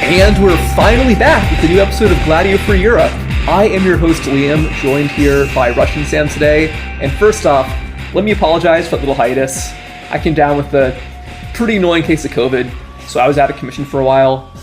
And we're finally back with a new episode of Gladio for Europe. I am your host, Liam, joined here by Russian Sam today. And first off, let me apologize for that little hiatus. I came down with a pretty annoying case of COVID, so I was out of commission for a while.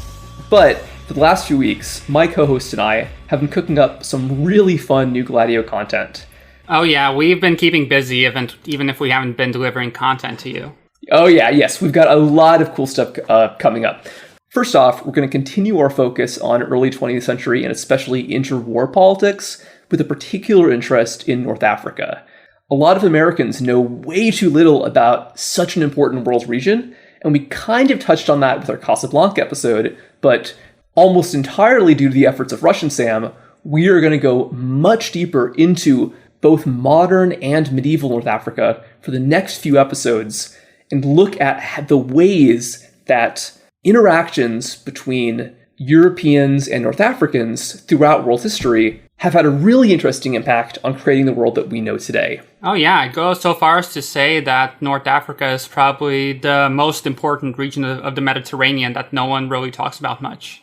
But for the last few weeks, my co-host and I have been cooking up some really fun new Gladio content. Oh yeah, we've been keeping busy even if we haven't been delivering content to you. Oh yeah, yes, we've got a lot of cool stuff coming up. First off, we're going to continue our focus on early 20th century and especially interwar politics with a particular interest in North Africa. A lot of Americans know way too little about such an important world region, and we kind of touched on that with our Casablanca episode, but almost entirely due to the efforts of Russian Sam, we are going to go much deeper into both modern and medieval North Africa for the next few episodes and look at the ways that interactions between Europeans and North Africans throughout world history have had a really interesting impact on creating the world that we know today. Oh yeah, I'd go so far as to say that North Africa is probably the most important region of the Mediterranean that no one really talks about much.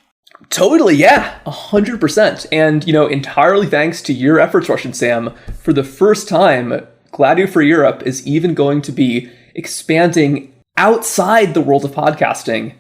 Totally, yeah, 100%. And, entirely thanks to your efforts, Russian Sam, for the first time, Gladio for Europe is even going to be expanding outside the world of podcasting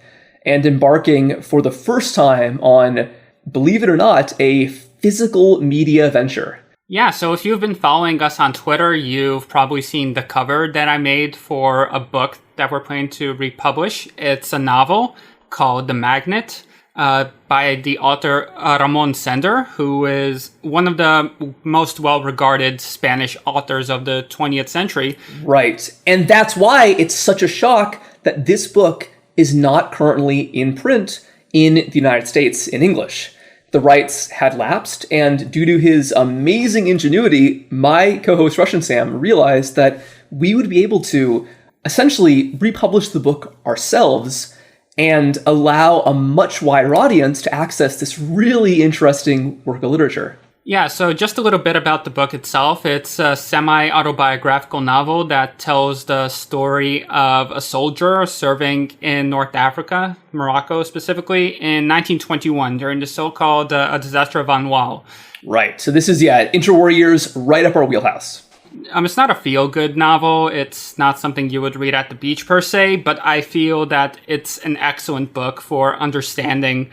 and embarking for the first time on, believe it or not, a physical media venture. Yeah, so if you've been following us on Twitter, you've probably seen the cover that I made for a book that we're planning to republish. It's a novel called The Magnet by the author Ramon Sender, who is one of the most well-regarded Spanish authors of the 20th century. Right, and that's why it's such a shock that this book is not currently in print in the United States in English. The rights had lapsed, and due to his amazing ingenuity, my co-host Russian Sam realized that we would be able to essentially republish the book ourselves and allow a much wider audience to access this really interesting work of literature. Yeah, so just a little bit about the book itself. It's a semi-autobiographical novel that tells the story of a soldier serving in North Africa, Morocco specifically, in 1921 during the so-called disaster of Anwal. Right, so this is, interwar years, right up our wheelhouse. It's not a feel-good novel. It's not something you would read at the beach per se, but I feel that it's an excellent book for understanding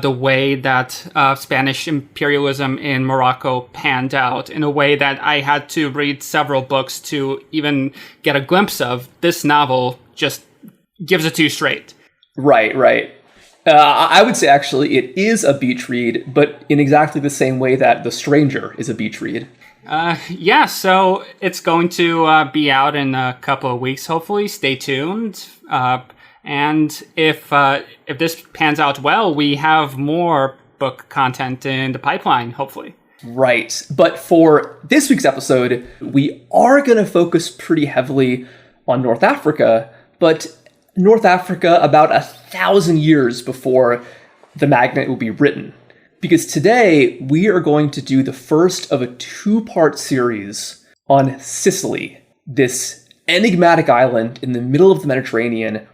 the way that Spanish imperialism in Morocco panned out in a way that I had to read several books to even get a glimpse of. This novel just gives it to you straight. Right. I would say, actually, it is a beach read, but in exactly the same way that The Stranger is a beach read. So it's going to be out in a couple of weeks, hopefully. Stay tuned. And if this pans out well, we have more book content in the pipeline, hopefully. Right. But for this week's episode, we are going to focus pretty heavily on North Africa, but North Africa about 1,000 years before The Magnet will be written. Because today, we are going to do the first of a two-part series on Sicily, this enigmatic island in the middle of the Mediterranean,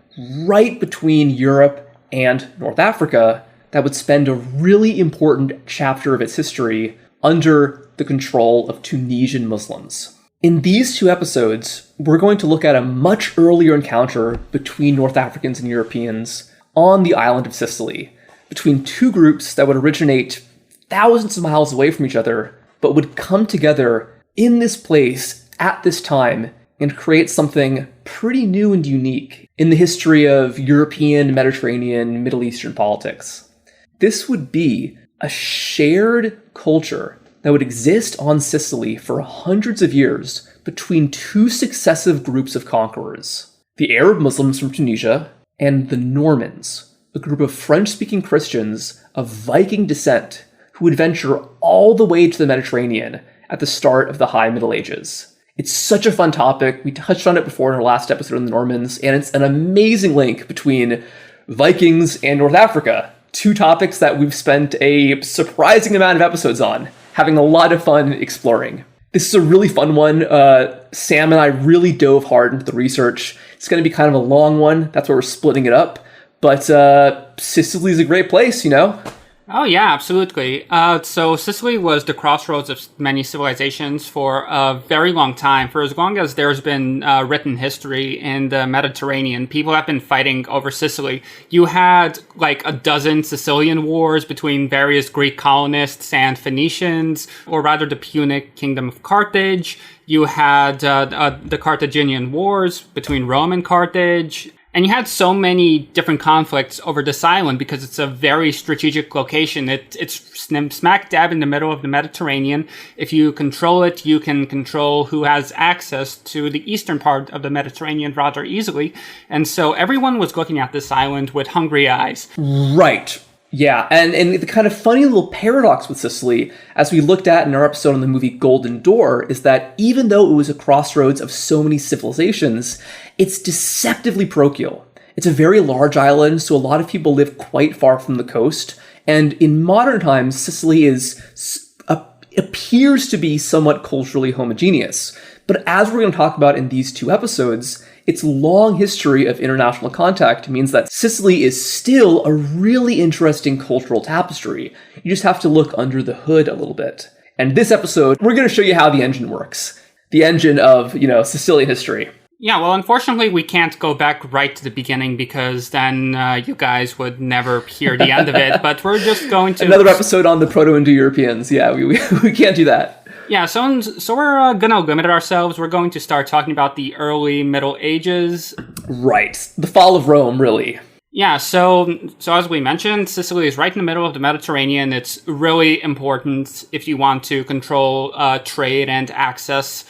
right between Europe and North Africa, that would spend a really important chapter of its history under the control of Tunisian Muslims. In these two episodes, we're going to look at a much earlier encounter between North Africans and Europeans on the island of Sicily, between two groups that would originate thousands of miles away from each other, but would come together in this place at this time and create something pretty new and unique in the history of European, Mediterranean, Middle Eastern politics. This would be a shared culture that would exist on Sicily for hundreds of years between two successive groups of conquerors, the Arab Muslims from Tunisia and the Normans, a group of French-speaking Christians of Viking descent who would venture all the way to the Mediterranean at the start of the High Middle Ages. It's such a fun topic. We touched on it before in our last episode on the Normans, and it's an amazing link between Vikings and North Africa, two topics that we've spent a surprising amount of episodes on, having a lot of fun exploring. This is a really fun one. Sam and I really dove hard into the research. It's going to be kind of a long one. That's why we're splitting it up. But Sicily's a great place, Oh, yeah, absolutely. So Sicily was the crossroads of many civilizations for a very long time. For as long as there's been written history in the Mediterranean, people have been fighting over Sicily. You had like a dozen Sicilian wars between various Greek colonists and Phoenicians, or rather the Punic Kingdom of Carthage. You had the Carthaginian Wars between Rome and Carthage. And you had so many different conflicts over this island because it's a very strategic location. It's smack dab in the middle of the Mediterranean. If you control it, you can control who has access to the eastern part of the Mediterranean rather easily. And so everyone was looking at this island with hungry eyes. Right. Yeah, and the kind of funny little paradox with Sicily, as we looked at in our episode on the movie Golden Door, is that even though it was a crossroads of so many civilizations, it's deceptively parochial. It's a very large island, so a lot of people live quite far from the coast, and in modern times, Sicily appears to be somewhat culturally homogeneous. But as we're going to talk about in these two episodes, its long history of international contact means that Sicily is still a really interesting cultural tapestry. You just have to look under the hood a little bit. And this episode, we're going to show you how the engine works. The engine of, Sicilian history. Yeah, well, unfortunately, we can't go back right to the beginning because then you guys would never hear the end of it. But we're just going to... Another episode on the Proto-Indo-Europeans. Yeah, we can't do that. Yeah, so we're going to limit ourselves. We're going to start talking about the early Middle Ages. Right. The fall of Rome, really. Yeah, so as we mentioned, Sicily is right in the middle of the Mediterranean. It's really important if you want to control trade and access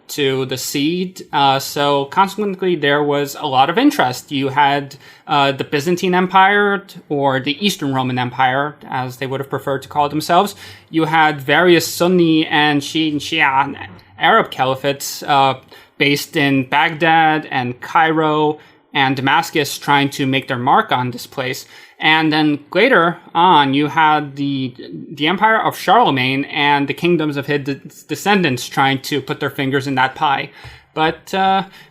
to the sea. So consequently, there was a lot of interest. You had the Byzantine Empire, or the Eastern Roman Empire, as they would have preferred to call themselves. You had various Sunni and Shia Arab caliphates based in Baghdad and Cairo and Damascus trying to make their mark on this place. And then later on, you had the Empire of Charlemagne and the kingdoms of his descendants trying to put their fingers in that pie. But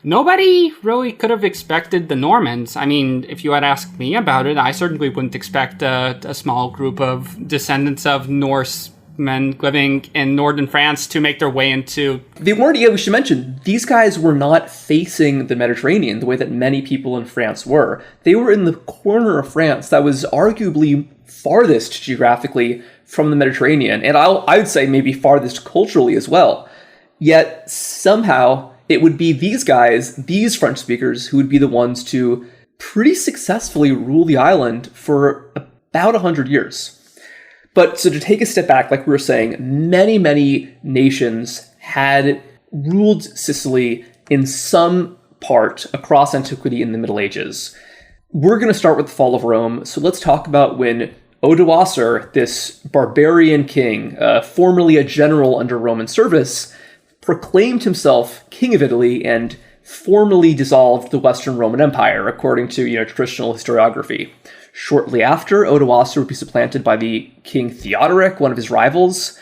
nobody really could have expected the Normans. I mean, if you had asked me about it, I certainly wouldn't expect a small group of descendants of Norse men living in northern France to make their way into... They weren't, we should mention, these guys were not facing the Mediterranean the way that many people in France were. They were in the corner of France that was arguably farthest geographically from the Mediterranean, and I would say maybe farthest culturally as well. Yet, somehow, it would be these guys, these French speakers, who would be the ones to pretty successfully rule the island for about 100 years. But so to take a step back, like we were saying, many, many nations had ruled Sicily in some part across antiquity in the Middle Ages. We're going to start with the fall of Rome, so let's talk about when Odoacer, this barbarian king, formerly a general under Roman service, proclaimed himself king of Italy and formally dissolved the Western Roman Empire, according to traditional historiography. Shortly after, Odoacer would be supplanted by the king Theodoric, one of his rivals.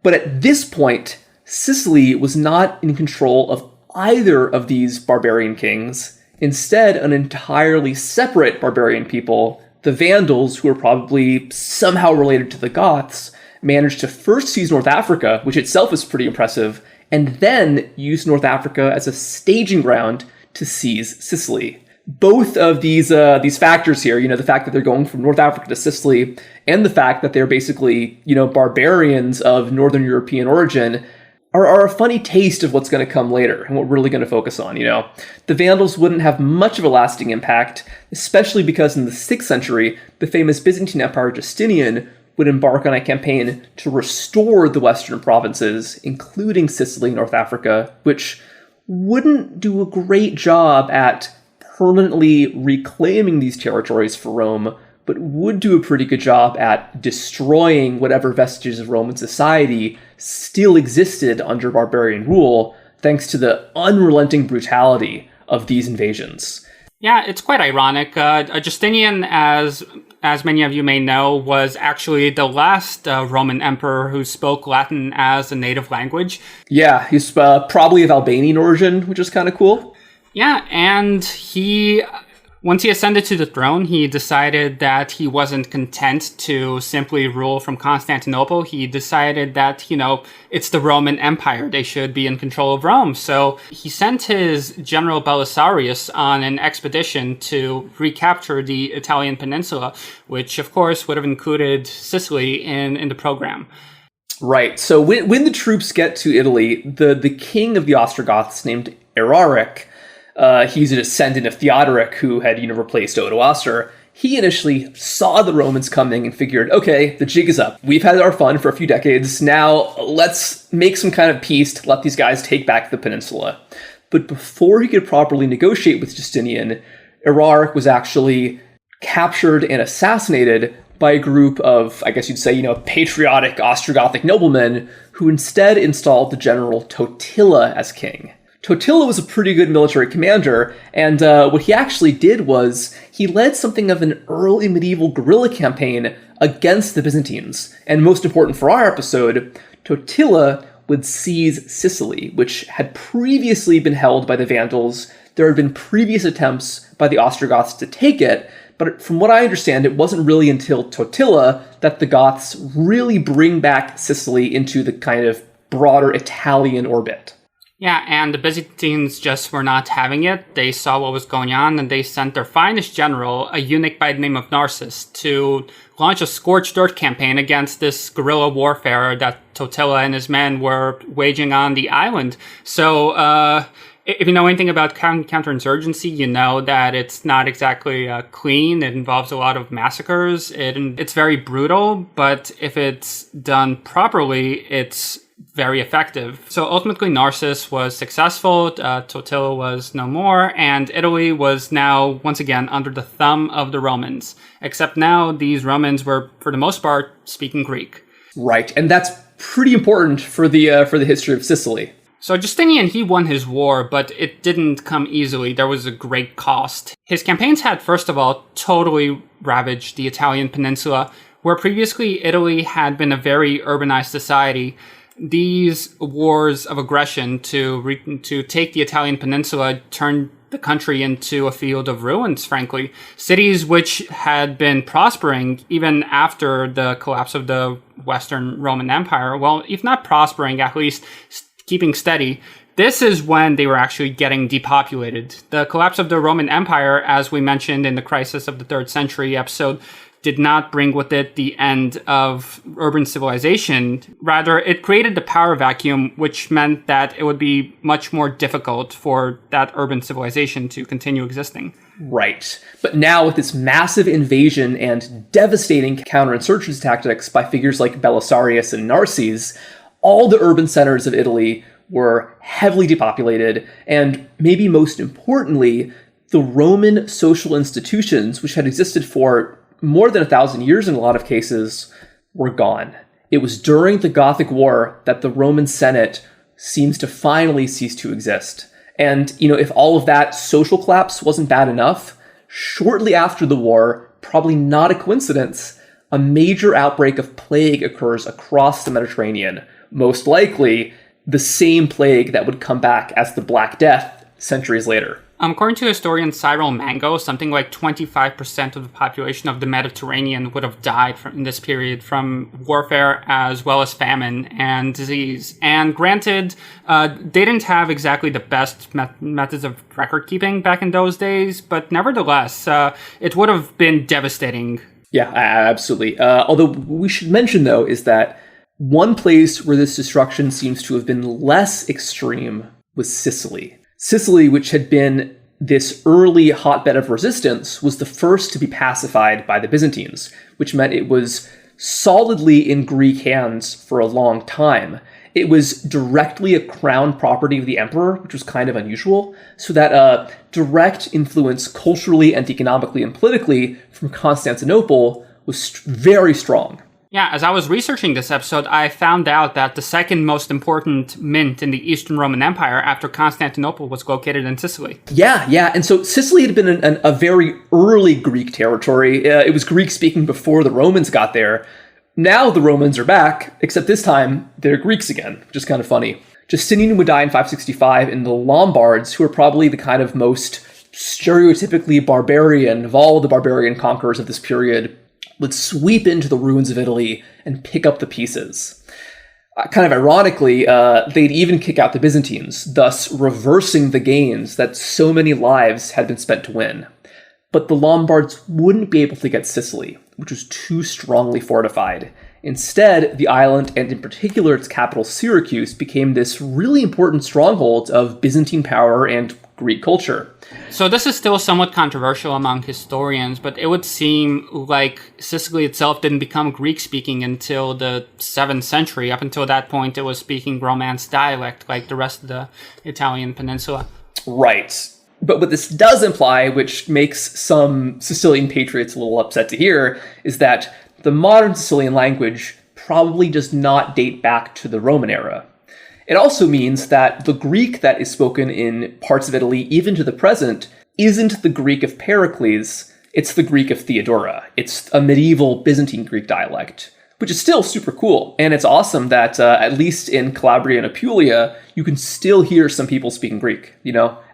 But at this point, Sicily was not in control of either of these barbarian kings. Instead, an entirely separate barbarian people, the Vandals, who were probably somehow related to the Goths, managed to first seize North Africa, which itself is pretty impressive, and then use North Africa as a staging ground to seize Sicily. Both of these factors here, the fact that they're going from North Africa to Sicily, and the fact that they're basically, barbarians of Northern European origin, are a funny taste of what's going to come later, and what we're really going to focus on, The Vandals wouldn't have much of a lasting impact, especially because in the 6th century, the famous Byzantine Emperor Justinian would embark on a campaign to restore the western provinces, including Sicily and North Africa, which wouldn't do a great job at permanently reclaiming these territories for Rome, but would do a pretty good job at destroying whatever vestiges of Roman society still existed under barbarian rule, thanks to the unrelenting brutality of these invasions. Yeah, it's quite ironic. Justinian, as many of you may know, was actually the last Roman emperor who spoke Latin as a native language. Yeah, he's probably of Albanian origin, which is kind of cool. Yeah, and he Once he ascended to the throne, he decided that he wasn't content to simply rule from Constantinople. He decided that, it's the Roman Empire. They should be in control of Rome. So he sent his general Belisarius on an expedition to recapture the Italian peninsula, which, of course, would have included Sicily in the program. Right. So when the troops get to Italy, the king of the Ostrogoths named Eraric, he's a descendant of Theodoric, who had, replaced Odoacer. He initially saw the Romans coming and figured, okay, the jig is up. We've had our fun for a few decades. Now let's make some kind of peace to let these guys take back the peninsula. But before he could properly negotiate with Justinian, Eraric was actually captured and assassinated by a group of, I guess you'd say, patriotic Ostrogothic noblemen who instead installed the general Totila as king. Totila was a pretty good military commander, and what he actually did was he led something of an early medieval guerrilla campaign against the Byzantines. And most important for our episode, Totila would seize Sicily, which had previously been held by the Vandals. There had been previous attempts by the Ostrogoths to take it, but from what I understand, it wasn't really until Totila that the Goths really bring back Sicily into the kind of broader Italian orbit. Yeah, and the Byzantines just were not having it. They saw what was going on, and they sent their finest general, a eunuch by the name of Narses, to launch a scorched earth campaign against this guerrilla warfare that Totila and his men were waging on the island. So, if you know anything about counterinsurgency, you know that it's not exactly clean. It involves a lot of massacres. It's very brutal, but if it's done properly, it's very effective. So ultimately, Narses was successful, Totila was no more, and Italy was now, once again, under the thumb of the Romans. Except now, these Romans were, for the most part, speaking Greek. Right, and that's pretty important for the history of Sicily. So Justinian, he won his war, but it didn't come easily. There was a great cost. His campaigns had, first of all, totally ravaged the Italian peninsula, where previously Italy had been a very urbanized society. These wars of aggression to take the Italian peninsula turned the country into a field of ruins, frankly. Cities which had been prospering even after the collapse of the Western Roman Empire, well, if not prospering, at least keeping steady, this is when they were actually getting depopulated. The collapse of the Roman Empire, as we mentioned in the Crisis of the 3rd Century episode, did not bring with it the end of urban civilization. Rather, it created the power vacuum, which meant that it would be much more difficult for that urban civilization to continue existing. Right. But now with this massive invasion and devastating counterinsurgency tactics by figures like Belisarius and Narses, all the urban centers of Italy were heavily depopulated, and maybe most importantly, the Roman social institutions, which had existed for more than 1,000 years in a lot of cases, were gone. It was during the Gothic War that the Roman Senate seems to finally cease to exist. And, if all of that social collapse wasn't bad enough, shortly after the war, probably not a coincidence, a major outbreak of plague occurs across the Mediterranean. Most likely, the same plague that would come back as the Black Death centuries later. According to historian Cyril Mango, something like 25% of the population of the Mediterranean would have died in this period from warfare as well as famine and disease. And granted, they didn't have exactly the best methods of record keeping back in those days, but nevertheless, it would have been devastating. Yeah, absolutely. Although we should mention, though, is that one place where this destruction seems to have been less extreme was Sicily. Sicily, which had been this early hotbed of resistance, was the first to be pacified by the Byzantines, which meant it was solidly in Greek hands for a long time. It was directly a crown property of the emperor, which was kind of unusual, so that direct influence culturally and economically and politically from Constantinople was very strong. Yeah, as I was researching this episode, I found out that the second most important mint in the Eastern Roman Empire after Constantinople was located in Sicily. Yeah. And so Sicily had been a very early Greek territory. It was Greek-speaking before the Romans got there. Now the Romans are back, except this time they're Greeks again, which is kind of funny. Justinian would die in 565, and the Lombards, who are probably the kind of most stereotypically barbarian of all the barbarian conquerors of this period, would sweep into the ruins of Italy and pick up the pieces. Kind of ironically, they'd even kick out the Byzantines, thus reversing the gains that so many lives had been spent to win. But the Lombards wouldn't be able to get Sicily, which was too strongly fortified. Instead, the island, and in particular its capital Syracuse, became this really important stronghold of Byzantine power and Greek culture. So this is still somewhat controversial among historians, but it would seem like Sicily itself didn't become Greek-speaking until the 7th century. Up until that point, it was speaking Romance dialect like the rest of the Italian peninsula. Right. But what this does imply, which makes some Sicilian patriots a little upset to hear, is that the modern Sicilian language probably does not date back to the Roman era. It also means that the Greek that is spoken in parts of Italy, even to the present, isn't the Greek of Pericles, it's the Greek of Theodora. It's a medieval Byzantine Greek dialect, which is still super cool. And it's awesome that, at least in Calabria and Apulia, you can still hear some people speaking Greek,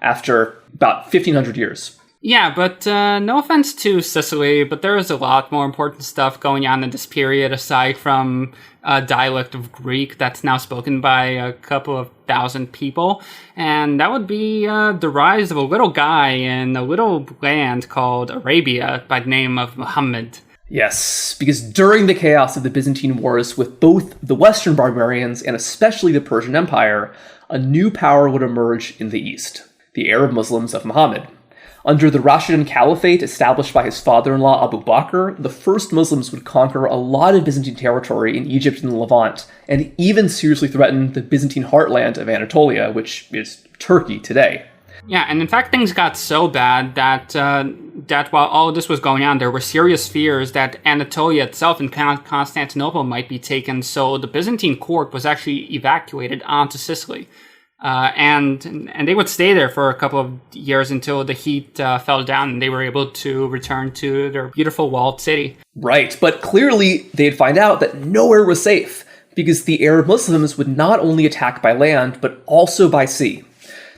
after about 1,500 years. Yeah, but no offense to Sicily, but there is a lot more important stuff going on in this period aside from a dialect of Greek that's now spoken by a couple of thousand people. And that would be the rise of a little guy in a little land called Arabia by the name of Muhammad. Yes, because during the chaos of the Byzantine Wars with both the Western barbarians and especially the Persian Empire, a new power would emerge in the East, the Arab Muslims of Muhammad. Under the Rashidun Caliphate established by his father-in-law Abu Bakr, the first Muslims would conquer a lot of Byzantine territory in Egypt and the Levant, and even seriously threaten the Byzantine heartland of Anatolia, which is Turkey today. Yeah, and in fact, things got so bad that while all of this was going on, there were serious fears that Anatolia itself and Constantinople might be taken, so the Byzantine court was actually evacuated onto Sicily. And they would stay there for a couple of years until the heat fell down and they were able to return to their beautiful walled city. Right, but clearly they'd find out that nowhere was safe, because the Arab Muslims would not only attack by land, but also by sea.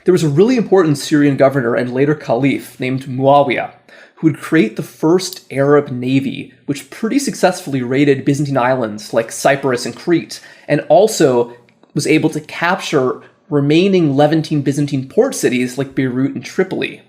There was a really important Syrian governor and later caliph named Muawiyah, who would create the first Arab navy, which pretty successfully raided Byzantine islands like Cyprus and Crete, and also was able to capture remaining Levantine Byzantine port cities like Beirut and Tripoli.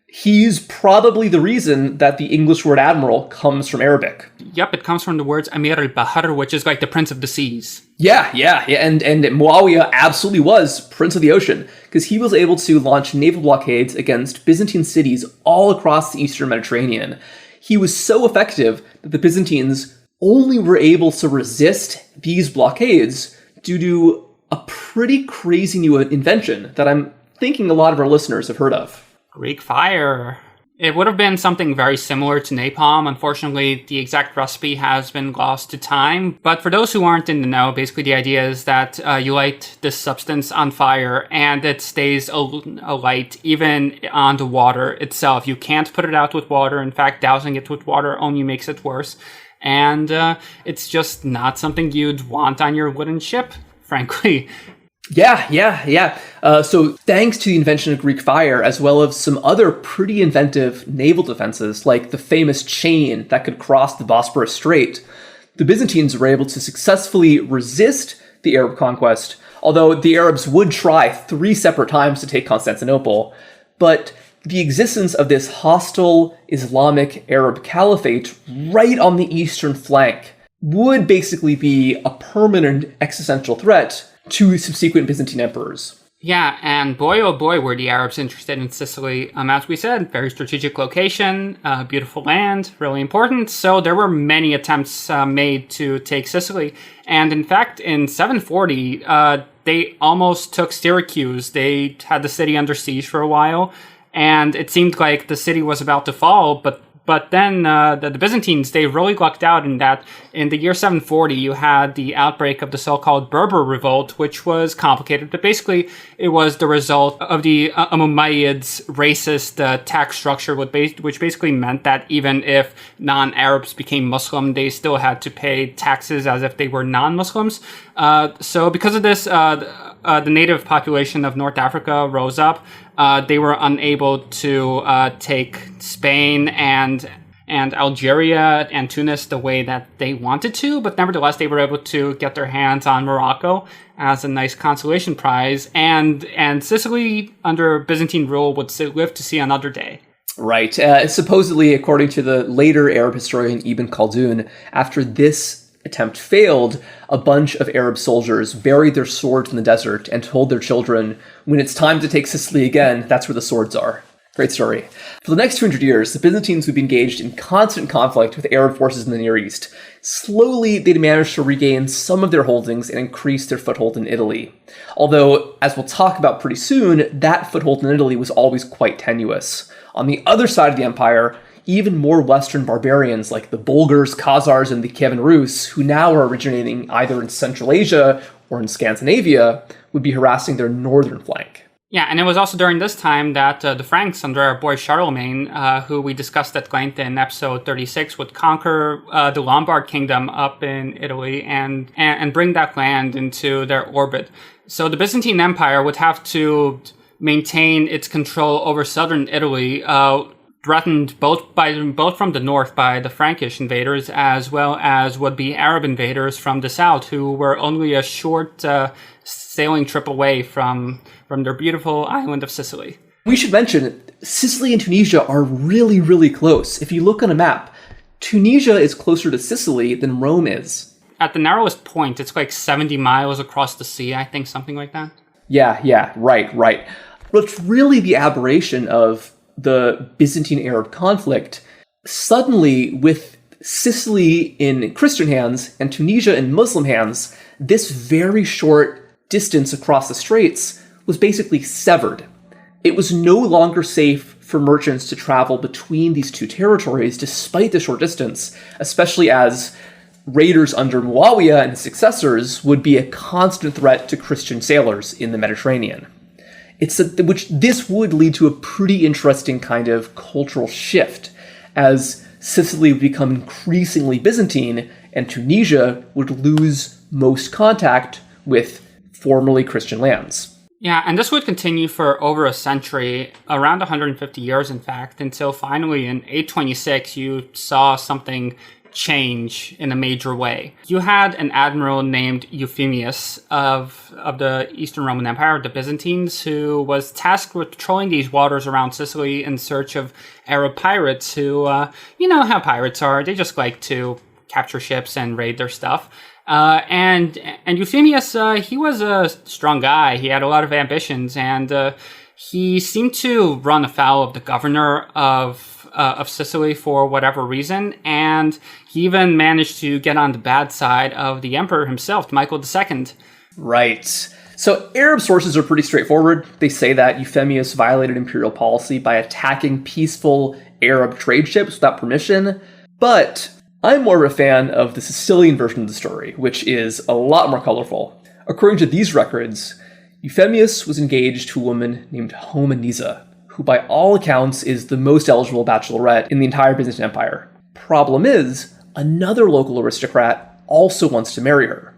He's probably the reason that the English word admiral comes from Arabic. Yep, it comes from the words Emir Ibrahim, which is like the Prince of the Seas. Yeah, and Muawiyah absolutely was Prince of the Ocean, because he was able to launch naval blockades against Byzantine cities all across the Eastern Mediterranean. He was so effective that the Byzantines only were able to resist these blockades due to a pretty crazy new invention that I'm thinking a lot of our listeners have heard of. Greek fire. It would have been something very similar to napalm. Unfortunately, the exact recipe has been lost to time. But for those who aren't in the know, basically the idea is that you light this substance on fire and it stays alight even on the water itself. You can't put it out with water. In fact, dousing it with water only makes it worse. And it's just not something you'd want on your wooden ship, frankly. Yeah. So thanks to the invention of Greek fire, as well as some other pretty inventive naval defenses, like the famous chain that could cross the Bosporus Strait, the Byzantines were able to successfully resist the Arab conquest, although the Arabs would try 3 separate times to take Constantinople. But the existence of this hostile Islamic Arab caliphate right on the eastern flank would basically be a permanent existential threat to subsequent Byzantine emperors. Yeah, and boy oh boy were the Arabs interested in Sicily. As we said, very strategic location, beautiful land, really important. So there were many attempts made to take Sicily. And in fact, in 740, they almost took Syracuse. They had the city under siege for a while, and it seemed like the city was about to fall, But then the Byzantines, they really lucked out in that in the year 740, you had the outbreak of the so-called Berber Revolt, which was complicated. But basically, it was the result of the Umayyads' racist tax structure, which basically meant that even if non-Arabs became Muslim, they still had to pay taxes as if they were non-Muslims. So because of this, the native population of North Africa rose up, they were unable to take Spain and Algeria and Tunis the way that they wanted to, but nevertheless they were able to get their hands on Morocco as a nice consolation prize, and Sicily under Byzantine rule would live to see another day. Right. Supposedly, according to the later Arab historian Ibn Khaldun, after this attempt failed, a bunch of Arab soldiers buried their swords in the desert and told their children, when it's time to take Sicily again, that's where the swords are. Great story. For the next 200 years, the Byzantines would be engaged in constant conflict with Arab forces in the Near East. Slowly, they'd managed to regain some of their holdings and increase their foothold in Italy. Although, as we'll talk about pretty soon, that foothold in Italy was always quite tenuous. On the other side of the empire, even more Western barbarians like the Bulgars, Khazars, and the Kievan Rus, who now are originating either in Central Asia or in Scandinavia, would be harassing their northern flank. Yeah, and it was also during this time that the Franks, under our boy Charlemagne, who we discussed at length in episode 36, would conquer the Lombard kingdom up in Italy and bring that land into their orbit. So the Byzantine Empire would have to maintain its control over southern Italy, threatened both from the north by the Frankish invaders as well as would-be Arab invaders from the south, who were only a short sailing trip away from their beautiful island of Sicily. We should mention, Sicily and Tunisia are really, really close. If you look on a map, Tunisia is closer to Sicily than Rome is. At the narrowest point, it's like 70 miles across the sea, I think, something like that. Yeah, right. What's really the aberration of the Byzantine-Arab conflict, suddenly with Sicily in Christian hands and Tunisia in Muslim hands, this very short distance across the straits was basically severed. It was no longer safe for merchants to travel between these two territories despite the short distance, especially as raiders under Muawiyah and his successors would be a constant threat to Christian sailors in the Mediterranean. This would lead to a pretty interesting kind of cultural shift, as Sicily would become increasingly Byzantine and Tunisia would lose most contact with formerly Christian lands. Yeah, and this would continue for over a century, around 150 years in fact, until finally in 826 you saw something change in a major way. You had an admiral named Euphemius of the Eastern Roman Empire, the Byzantines, who was tasked with patrolling these waters around Sicily in search of Arab pirates who, you know how pirates are, they just like to capture ships and raid their stuff. And Euphemius, he was a strong guy. He had a lot of ambitions, and he seemed to run afoul of the governor of Sicily for whatever reason, and he even managed to get on the bad side of the emperor himself, Michael II. Right. So Arab sources are pretty straightforward. They say that Euphemius violated imperial policy by attacking peaceful Arab trade ships without permission, but I'm more of a fan of the Sicilian version of the story, which is a lot more colorful. According to these records, Euphemius was engaged to a woman named Homeniza, who by all accounts is the most eligible bachelorette in the entire Byzantine Empire. Problem is, another local aristocrat also wants to marry her.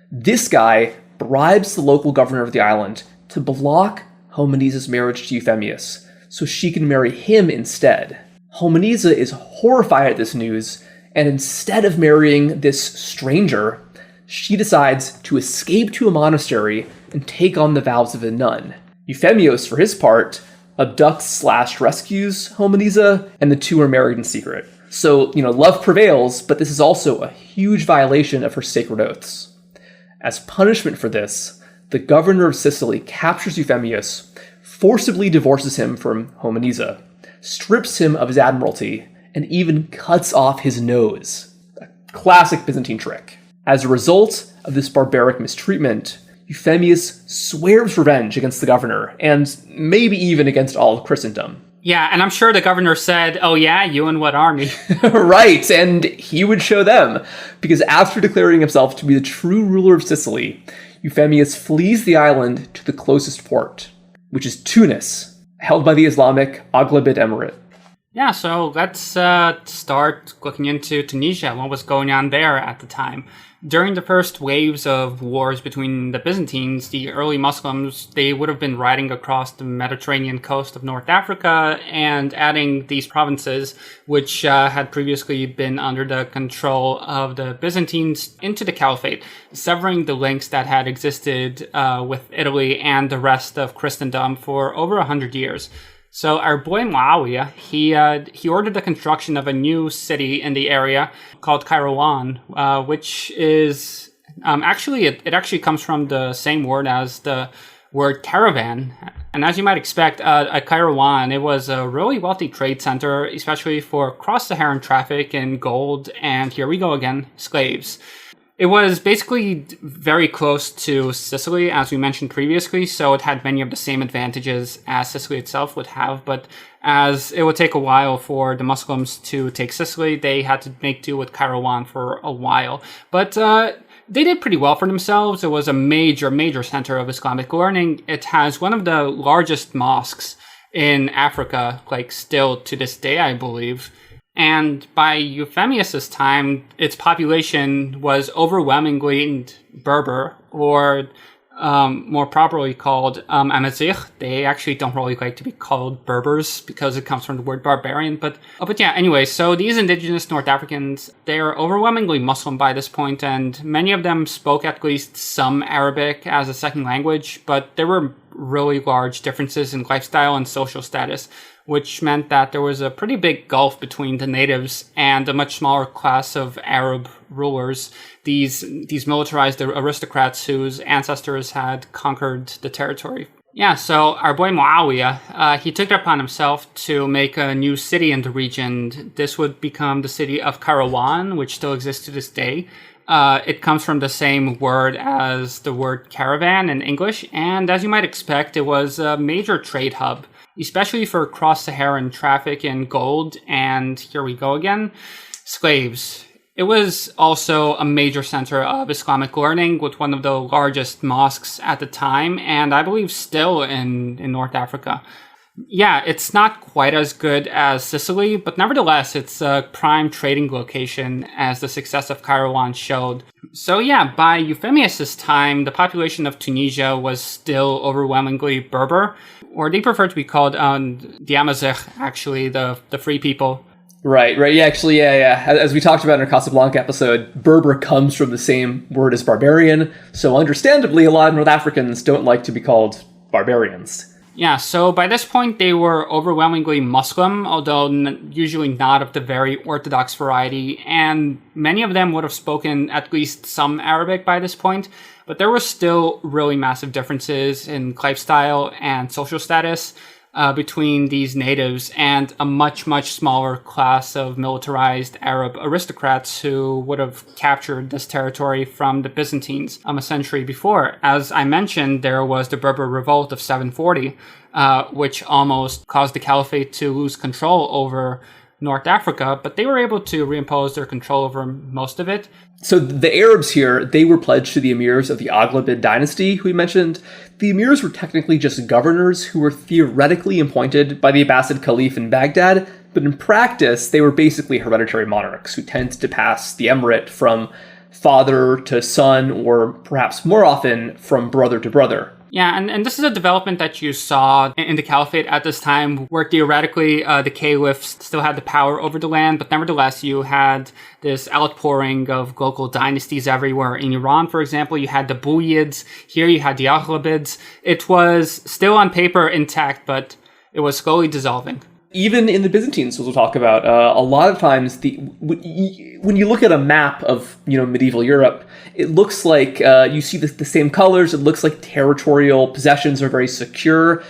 This guy bribes the local governor of the island to block Homeniza's marriage to Euphemius, so she can marry him instead. Homeniza is horrified at this news, and instead of marrying this stranger, she decides to escape to a monastery and take on the vows of a nun. Euphemius, for his part, abducts/rescues Homeniza, and the two are married in secret. So, love prevails, but this is also a huge violation of her sacred oaths. As punishment for this, the governor of Sicily captures Euphemius, forcibly divorces him from Homeniza, strips him of his admiralty, and even cuts off his nose. A classic Byzantine trick. As a result of this barbaric mistreatment, Euphemius swears revenge against the governor, and maybe even against all of Christendom. Yeah, and I'm sure the governor said, "Oh yeah, you and what army?" Right, and he would show them, because after declaring himself to be the true ruler of Sicily, Euphemius flees the island to the closest port, which is Tunis, held by the Islamic Aghlabid Emirate. Yeah, so let's start looking into Tunisia, what was going on there at the time. During the first waves of wars between the Byzantines, the early Muslims, they would have been riding across the Mediterranean coast of North Africa and adding these provinces, which had previously been under the control of the Byzantines, into the Caliphate, severing the links that had existed with Italy and the rest of Christendom for over 100 years. So our boy Muawiyah, he ordered the construction of a new city in the area called Kairouan, which is it actually comes from the same word as the word caravan. And as you might expect, at Kairouan, it was a really wealthy trade center, especially for cross-Saharan traffic in gold and, here we go again, slaves. It was basically very close to Sicily, as we mentioned previously, so it had many of the same advantages as Sicily itself would have, but as it would take a while for the Muslims to take Sicily, they had to make do with Kairouan for a while. But they did pretty well for themselves. It was a major center of Islamic learning. It has one of the largest mosques in Africa, like still to this day, I believe. And by Euphemius' time, its population was overwhelmingly Berber, or more properly called Amazigh. They actually don't really like to be called Berbers because it comes from the word barbarian. But yeah, anyway, so these indigenous North Africans, they're overwhelmingly Muslim by this point, and many of them spoke at least some Arabic as a second language, but there were really large differences in lifestyle and social status, which meant that there was a pretty big gulf between the natives and a much smaller class of Arab rulers, these militarized aristocrats whose ancestors had conquered the territory. Yeah, so our boy Muawiyah, he took it upon himself to make a new city in the region. This would become the city of Kairouan, which still exists to this day. It comes from the same word as the word caravan in English, and as you might expect, it was a major trade hub, especially for cross-Saharan traffic in gold, and here we go again, slaves. It was also a major center of Islamic learning with one of the largest mosques at the time, and I believe still in North Africa. Yeah, it's not quite as good as Sicily, but nevertheless, it's a prime trading location, as the success of Kairouan showed. So yeah, by Euphemius' time, the population of Tunisia was still overwhelmingly Berber, or they prefer to be called the Amazigh, actually, the free people. Right. Yeah, actually, yeah. As we talked about in our Casablanca episode, Berber comes from the same word as barbarian, so understandably, a lot of North Africans don't like to be called barbarians. Yeah, so by this point, they were overwhelmingly Muslim, although usually not of the very orthodox variety, and many of them would have spoken at least some Arabic by this point, but there were still really massive differences in lifestyle and social status between these natives and a much smaller class of militarized Arab aristocrats who would have captured this territory from the Byzantines a century before. As I mentioned, there was the Berber Revolt of 740, which almost caused the Caliphate to lose control over North Africa, but they were able to reimpose their control over most of it. So the Arabs here, they were pledged to the emirs of the Aghlabid dynasty, who we mentioned. The emirs were technically just governors who were theoretically appointed by the Abbasid Caliph in Baghdad, but in practice, they were basically hereditary monarchs who tended to pass the emirate from father to son, or perhaps more often from brother to brother. Yeah, and this is a development that you saw in the Caliphate at this time, where theoretically the caliphs still had the power over the land, but nevertheless you had this outpouring of local dynasties everywhere. In Iran, for example, you had the Buyids. Here you had the Aghlabids. It was still on paper intact, but it was slowly dissolving. Even in the Byzantines, as we'll talk about, a lot of times when you look at a map of medieval Europe, it looks like you see the same colors. It looks like territorial possessions are very secure.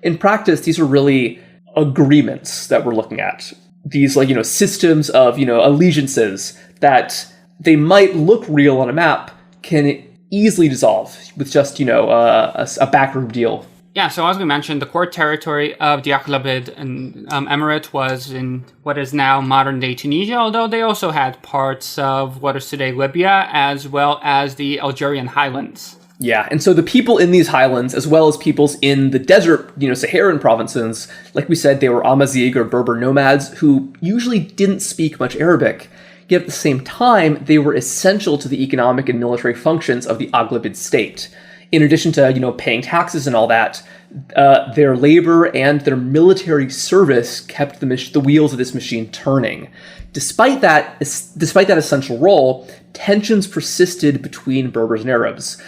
In practice, these are really agreements that we're looking at. These systems of allegiances that they might look real on a map can easily dissolve with just a backroom deal. Yeah, so as we mentioned, the core territory of the Aghlabid Emirate was in what is now modern-day Tunisia, although they also had parts of what is today Libya, as well as the Algerian highlands. Yeah, and so the people in these highlands, as well as peoples in the desert, Saharan provinces, like we said, they were Amazigh or Berber nomads who usually didn't speak much Arabic. Yet at the same time, they were essential to the economic and military functions of the Aghlabid state. In addition to, paying taxes and all that, their labor and their military service kept the wheels of this machine turning. Despite that essential role, tensions persisted between Berbers and Arabs.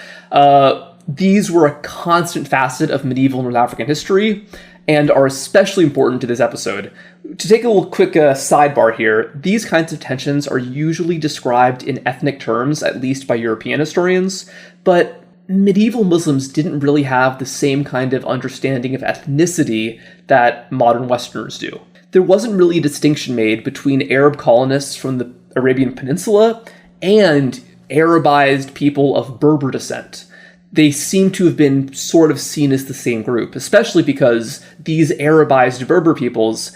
These were a constant facet of medieval North African history and are especially important to this episode. To take a little quick sidebar here, these kinds of tensions are usually described in ethnic terms, at least by European historians, but medieval Muslims didn't really have the same kind of understanding of ethnicity that modern Westerners do. There wasn't really a distinction made between Arab colonists from the Arabian Peninsula and Arabized people of Berber descent. They seem to have been sort of seen as the same group, especially because these Arabized Berber peoples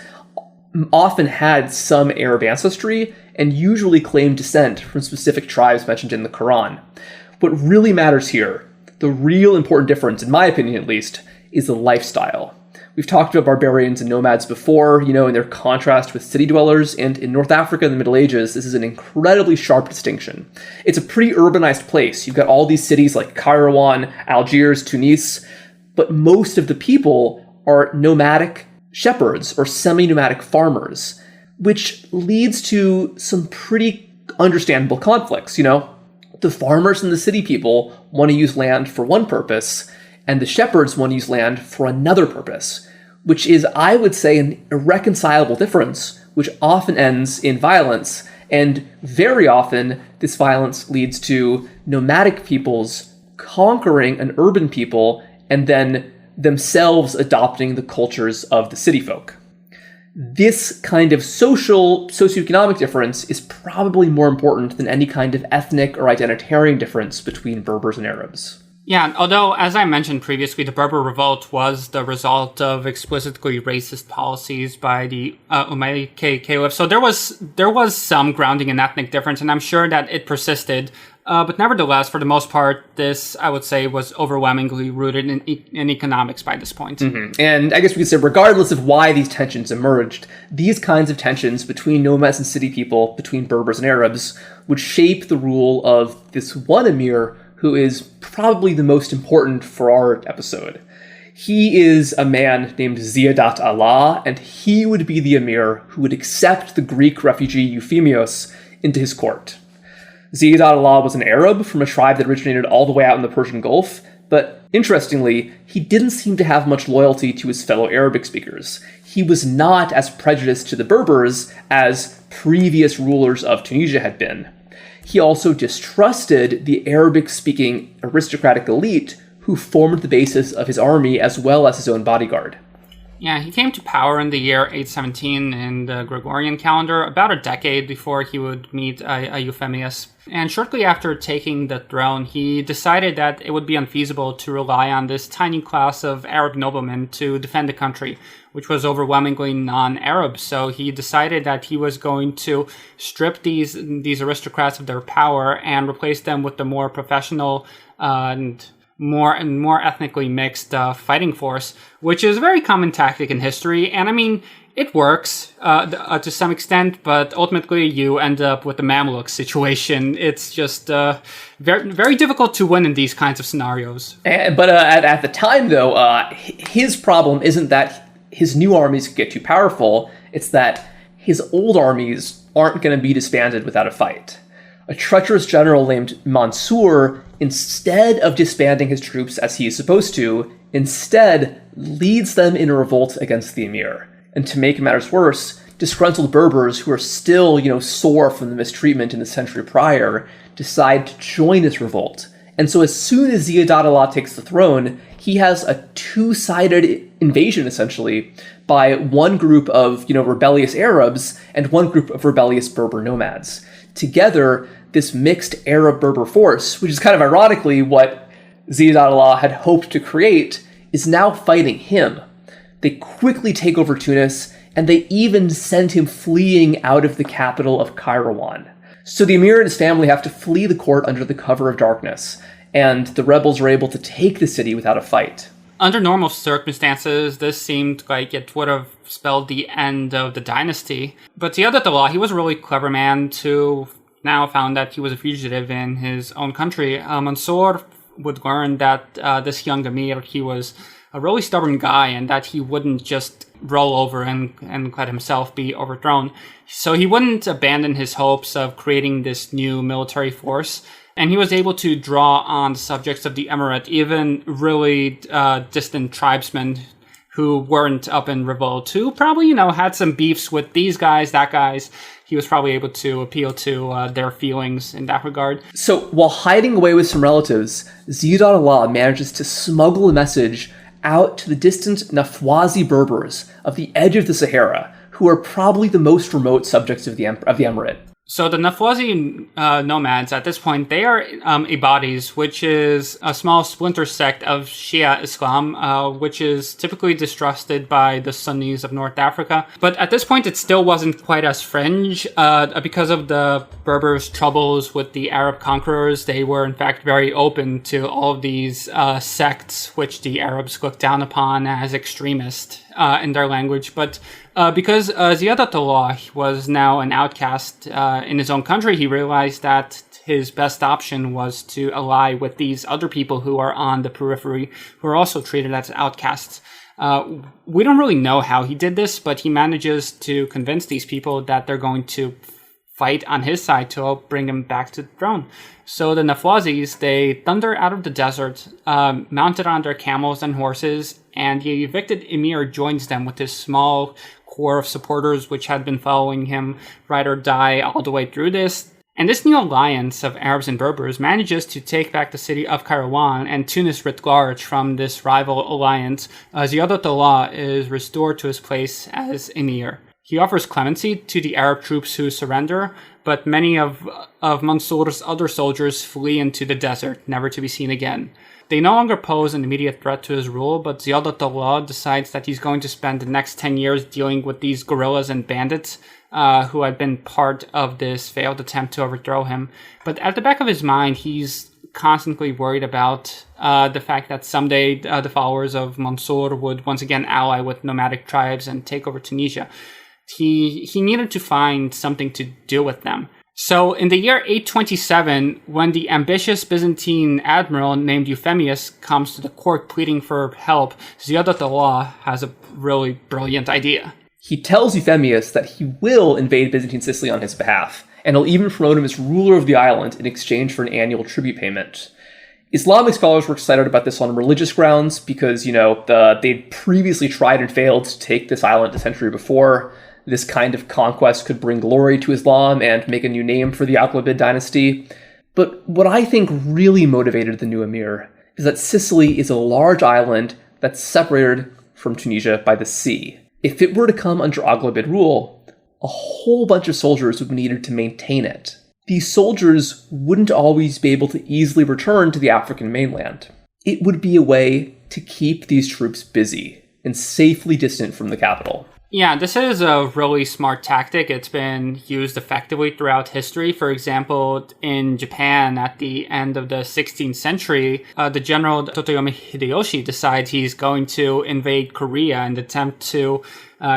often had some Arab ancestry and usually claimed descent from specific tribes mentioned in the Quran. What really matters here, the real important difference, in my opinion at least, is the lifestyle. We've talked about barbarians and nomads before, in their contrast with city dwellers, and in North Africa in the Middle Ages, this is an incredibly sharp distinction. It's a pretty urbanized place. You've got all these cities like Kairouan, Algiers, Tunis, but most of the people are nomadic shepherds or semi-nomadic farmers, which leads to some pretty understandable conflicts, The farmers and the city people want to use land for one purpose, and the shepherds want to use land for another purpose, which is, I would say, an irreconcilable difference, which often ends in violence, and very often this violence leads to nomadic peoples conquering an urban people and then themselves adopting the cultures of the city folk. This kind of socioeconomic difference is probably more important than any kind of ethnic or identitarian difference between Berbers and Arabs. Yeah, although, as I mentioned previously, the Berber Revolt was the result of explicitly racist policies by the Umayyad Caliph, so there was some grounding in ethnic difference, and I'm sure that it persisted. But nevertheless, for the most part, this, I would say, was overwhelmingly rooted in economics by this point. Mm-hmm. And I guess we could say, regardless of why these tensions emerged, these kinds of tensions between nomads and city people, between Berbers and Arabs, would shape the rule of this one emir who is probably the most important for our episode. He is a man named Ziyadat Allah, and he would be the emir who would accept the Greek refugee Euphemios into his court. Ziyadat Allah was an Arab from a tribe that originated all the way out in the Persian Gulf, but interestingly, he didn't seem to have much loyalty to his fellow Arabic speakers. He was not as prejudiced to the Berbers as previous rulers of Tunisia had been. He also distrusted the Arabic-speaking aristocratic elite who formed the basis of his army as well as his own bodyguard. Yeah, he came to power in the year 817 in the Gregorian calendar, about a decade before he would meet Euphemius. And shortly after taking the throne, he decided that it would be unfeasible to rely on this tiny class of Arab noblemen to defend the country, which was overwhelmingly non-Arab. So he decided that he was going to strip these aristocrats of their power and replace them with the more professional and more ethnically mixed fighting force, which is a very common tactic in history. And I mean, it works to some extent, but ultimately you end up with the Mamluk situation. It's just very, very difficult to win in these kinds of scenarios. But at the time, though, his problem isn't that his new armies get too powerful. It's that his old armies aren't going to be disbanded without a fight. A treacherous general named Mansur, instead of disbanding his troops as he is supposed to, instead leads them in a revolt against the emir. And to make matters worse, disgruntled Berbers who are still, sore from the mistreatment in the century prior, decide to join this revolt. And so as soon as Ziyadat Allah takes the throne, he has a two-sided invasion, essentially, by one group of, rebellious Arabs and one group of rebellious Berber nomads. Together, this mixed Arab-Berber force, which is kind of ironically what Ziyadat Allah had hoped to create, is now fighting him. They quickly take over Tunis, and they even send him fleeing out of the capital of Kairouan. So the emir and his family have to flee the court under the cover of darkness. and the rebels were able to take the city without a fight. Under normal circumstances, this seemed like it would have spelled the end of the dynasty. But Ziadat-Allah, he was a really clever man who now found that he was a fugitive in his own country. Mansur would learn that this young Emir, he was a really stubborn guy and that he wouldn't just roll over and let himself be overthrown. So he wouldn't abandon his hopes of creating this new military force. And he was able to draw on the subjects of the emirate, even really distant tribesmen who weren't up in revolt, who probably, had some beefs with these guys, that guys. He was probably able to appeal to their feelings in that regard. So while hiding away with some relatives, Ziadat-Allah manages to smuggle a message out to the distant Nafwazi Berbers of the edge of the Sahara, who are probably the most remote subjects of the emirate. So the Nafwazi nomads, at this point, they are Ibadis, which is a small splinter sect of Shia Islam, which is typically distrusted by the Sunnis of North Africa. But at this point, it still wasn't quite as fringe. Because of the Berbers' troubles with the Arab conquerors, they were in fact very open to all of these sects, which the Arabs looked down upon as extremist in their language. But because Ziadat-Allah was now an outcast in his own country, he realized that his best option was to ally with these other people who are on the periphery, who are also treated as outcasts. We don't really know how he did this, but he manages to convince these people that they're going to fight on his side to help bring him back to the throne. So the Nafwazis, they thunder out of the desert, mounted on their camels and horses, and the evicted emir joins them with his small core of supporters which had been following him ride or die all the way through this. And this new alliance of Arabs and Berbers manages to take back the city of Kairouan and Tunis writ large from this rival alliance. Ziadat-Allah is restored to his place as emir. He offers clemency to the Arab troops who surrender, but many of Mansur's other soldiers flee into the desert, never to be seen again. They no longer pose an immediate threat to his rule, but Ziadat-Allah decides that he's going to spend the next 10 years dealing with these guerrillas and bandits who had been part of this failed attempt to overthrow him. But at the back of his mind, he's constantly worried about the fact that someday the followers of Mansur would once again ally with nomadic tribes and take over Tunisia. He needed to find something to do with them. So in the year 827, when the ambitious Byzantine admiral named Euphemius comes to the court pleading for help, Ziadat-Allah has a really brilliant idea. He tells Euphemius that he will invade Byzantine Sicily on his behalf, and he'll even promote him as ruler of the island in exchange for an annual tribute payment. Islamic scholars were excited about this on religious grounds because, they'd previously tried and failed to take this island a century before. This kind of conquest could bring glory to Islam and make a new name for the Almohad dynasty. But what I think really motivated the new emir is that Sicily is a large island that's separated from Tunisia by the sea. If it were to come under Almohad rule, a whole bunch of soldiers would be needed to maintain it. These soldiers wouldn't always be able to easily return to the African mainland. It would be a way to keep these troops busy and safely distant from the capital. Yeah, this is a really smart tactic. It's been used effectively throughout history. For example, in Japan at the end of the 16th century, the general Toyotomi Hideyoshi decides he's going to invade Korea and attempt to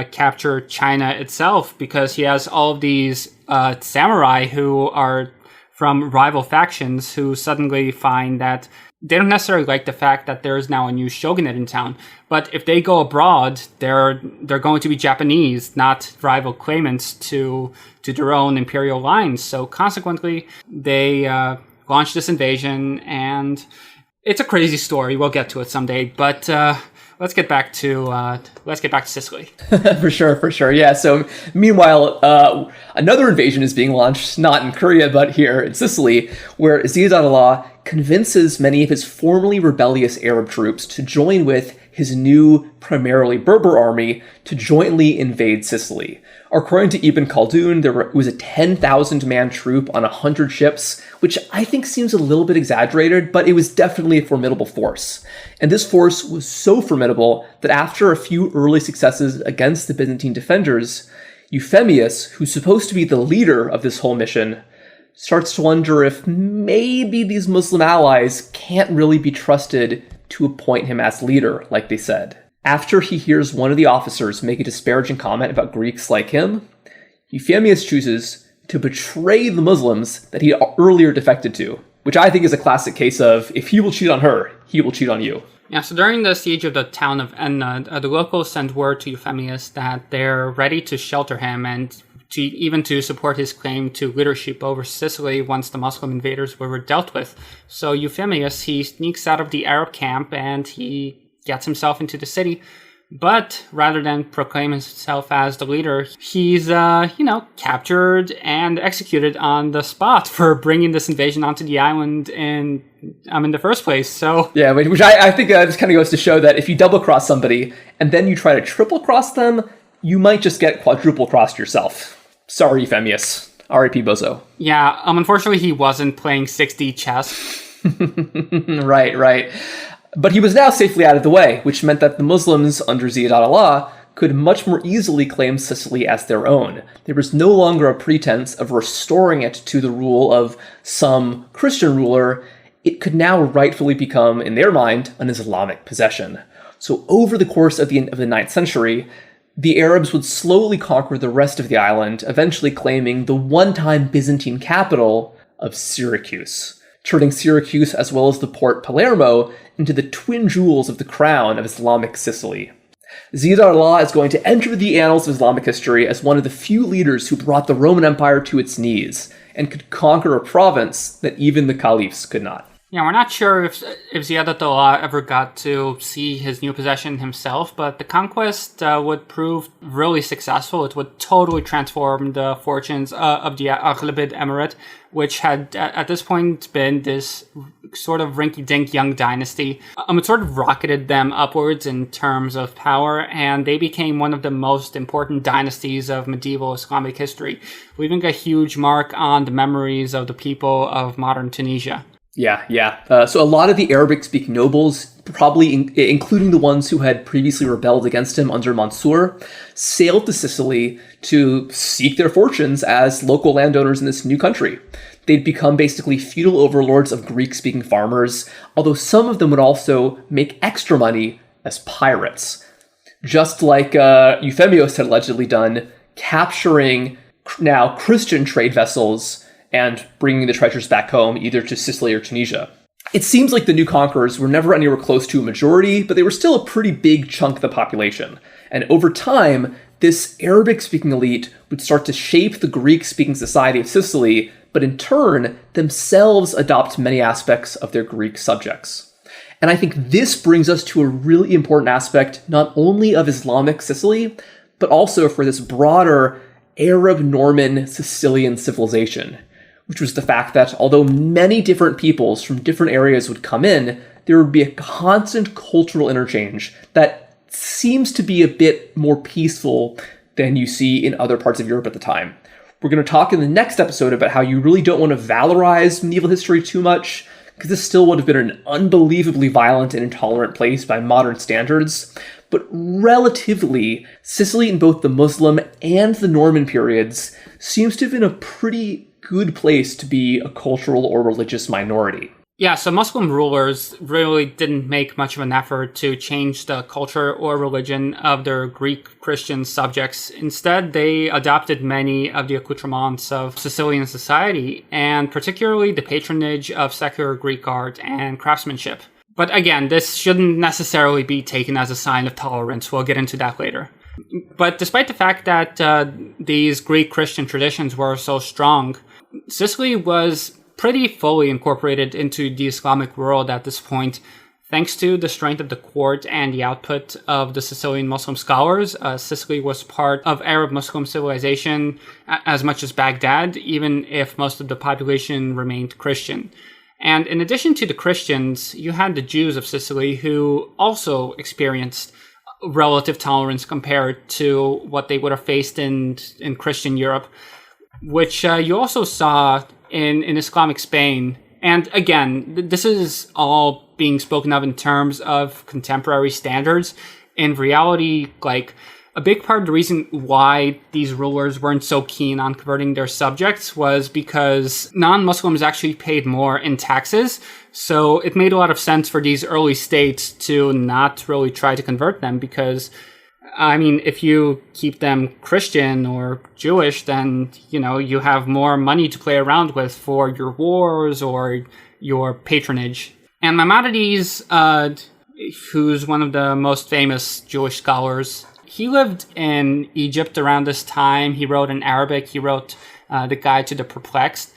capture China itself because he has all of these samurai who are from rival factions who suddenly find that they don't necessarily like the fact that there is now a new shogunate in town. But if they go abroad, they're going to be Japanese, not rival claimants to their own imperial lines. So consequently, they launch this invasion, and it's a crazy story. We'll get to it someday. But let's get back to Sicily. For sure. Yeah. So meanwhile, another invasion is being launched, not in Korea, but here in Sicily, where Ziadat-Allah convinces many of his formerly rebellious Arab troops to join with his new, primarily Berber army to jointly invade Sicily. According to Ibn Khaldun, it was a 10,000-man troop on 100 ships, which I think seems a little bit exaggerated, but it was definitely a formidable force. And this force was so formidable that after a few early successes against the Byzantine defenders, Euphemius, who's supposed to be the leader of this whole mission, starts to wonder if maybe these Muslim allies can't really be trusted to appoint him as leader, like they said. After he hears one of the officers make a disparaging comment about Greeks like him, Euphemius chooses to betray the Muslims that he earlier defected to, which I think is a classic case of, if he will cheat on her, he will cheat on you. Yeah, so during the siege of the town of Enna, the locals send word to Euphemius that they're ready to shelter him and even to support his claim to leadership over Sicily once the Muslim invaders were dealt with. So Euphemius, he sneaks out of the Arab camp and he gets himself into the city. But rather than proclaim himself as the leader, he's, captured and executed on the spot for bringing this invasion onto the island in the first place. So yeah, which I think just kind of goes to show that if you double cross somebody and then you try to triple cross them, you might just get quadruple crossed yourself. Sorry, Euphemius. R.I.P. Bozo. Yeah, unfortunately, he wasn't playing 6D chess. Right. But he was now safely out of the way, which meant that the Muslims under Ziyad al-Allah could much more easily claim Sicily as their own. There was no longer a pretense of restoring it to the rule of some Christian ruler. It could now rightfully become, in their mind, an Islamic possession. So over the course of the 9th century, the Arabs would slowly conquer the rest of the island, eventually claiming the one-time Byzantine capital of Syracuse, turning Syracuse as well as the port Palermo into the twin jewels of the crown of Islamic Sicily. Ziyad al-Allah is going to enter the annals of Islamic history as one of the few leaders who brought the Roman Empire to its knees and could conquer a province that even the caliphs could not. Yeah, we're not sure if Ziyad al-Allah ever got to see his new possession himself, but the conquest would prove really successful. It would totally transform the fortunes of the Aghlabid Emirate, which had at this point been this sort of rinky-dink young dynasty. It sort of rocketed them upwards in terms of power, and they became one of the most important dynasties of medieval Islamic history, leaving a huge mark on the memories of the people of modern Tunisia. Yeah. So a lot of the Arabic-speaking nobles, probably including the ones who had previously rebelled against him under Mansur, sailed to Sicily to seek their fortunes as local landowners in this new country. They'd become basically feudal overlords of Greek-speaking farmers, although some of them would also make extra money as pirates. Just like Euphemios had allegedly done, capturing now Christian trade vessels and bringing the treasures back home, either to Sicily or Tunisia. It seems like the new conquerors were never anywhere close to a majority, but they were still a pretty big chunk of the population. And over time, this Arabic-speaking elite would start to shape the Greek-speaking society of Sicily, but in turn, themselves adopt many aspects of their Greek subjects. And I think this brings us to a really important aspect, not only of Islamic Sicily, but also for this broader Arab-Norman Sicilian civilization, which was the fact that although many different peoples from different areas would come in, there would be a constant cultural interchange that seems to be a bit more peaceful than you see in other parts of Europe at the time. We're going to talk in the next episode about how you really don't want to valorize medieval history too much, because this still would have been an unbelievably violent and intolerant place by modern standards. But relatively, Sicily in both the Muslim and the Norman periods seems to have been a pretty good place to be a cultural or religious minority. Yeah, so Muslim rulers really didn't make much of an effort to change the culture or religion of their Greek Christian subjects. Instead, they adopted many of the accoutrements of Sicilian society, and particularly the patronage of secular Greek art and craftsmanship. But again, this shouldn't necessarily be taken as a sign of tolerance. We'll get into that later. But despite the fact that these Greek Christian traditions were so strong, Sicily was pretty fully incorporated into the Islamic world at this point, thanks to the strength of the court and the output of the Sicilian Muslim scholars. Sicily was part of Arab Muslim civilization as much as Baghdad, even if most of the population remained Christian. And in addition to the Christians, you had the Jews of Sicily who also experienced relative tolerance compared to what they would have faced in Christian Europe, which you also saw in Islamic Spain. And again, this is all being spoken of in terms of contemporary standards. In reality, like, a big part of the reason why these rulers weren't so keen on converting their subjects was because non-Muslims actually paid more in taxes. So it made a lot of sense for these early states to not really try to convert them because, I mean, if you keep them Christian or Jewish, then, you have more money to play around with for your wars or your patronage. And Maimonides, who's one of the most famous Jewish scholars, he lived in Egypt around this time. He wrote in Arabic. He wrote the Guide to the Perplexed,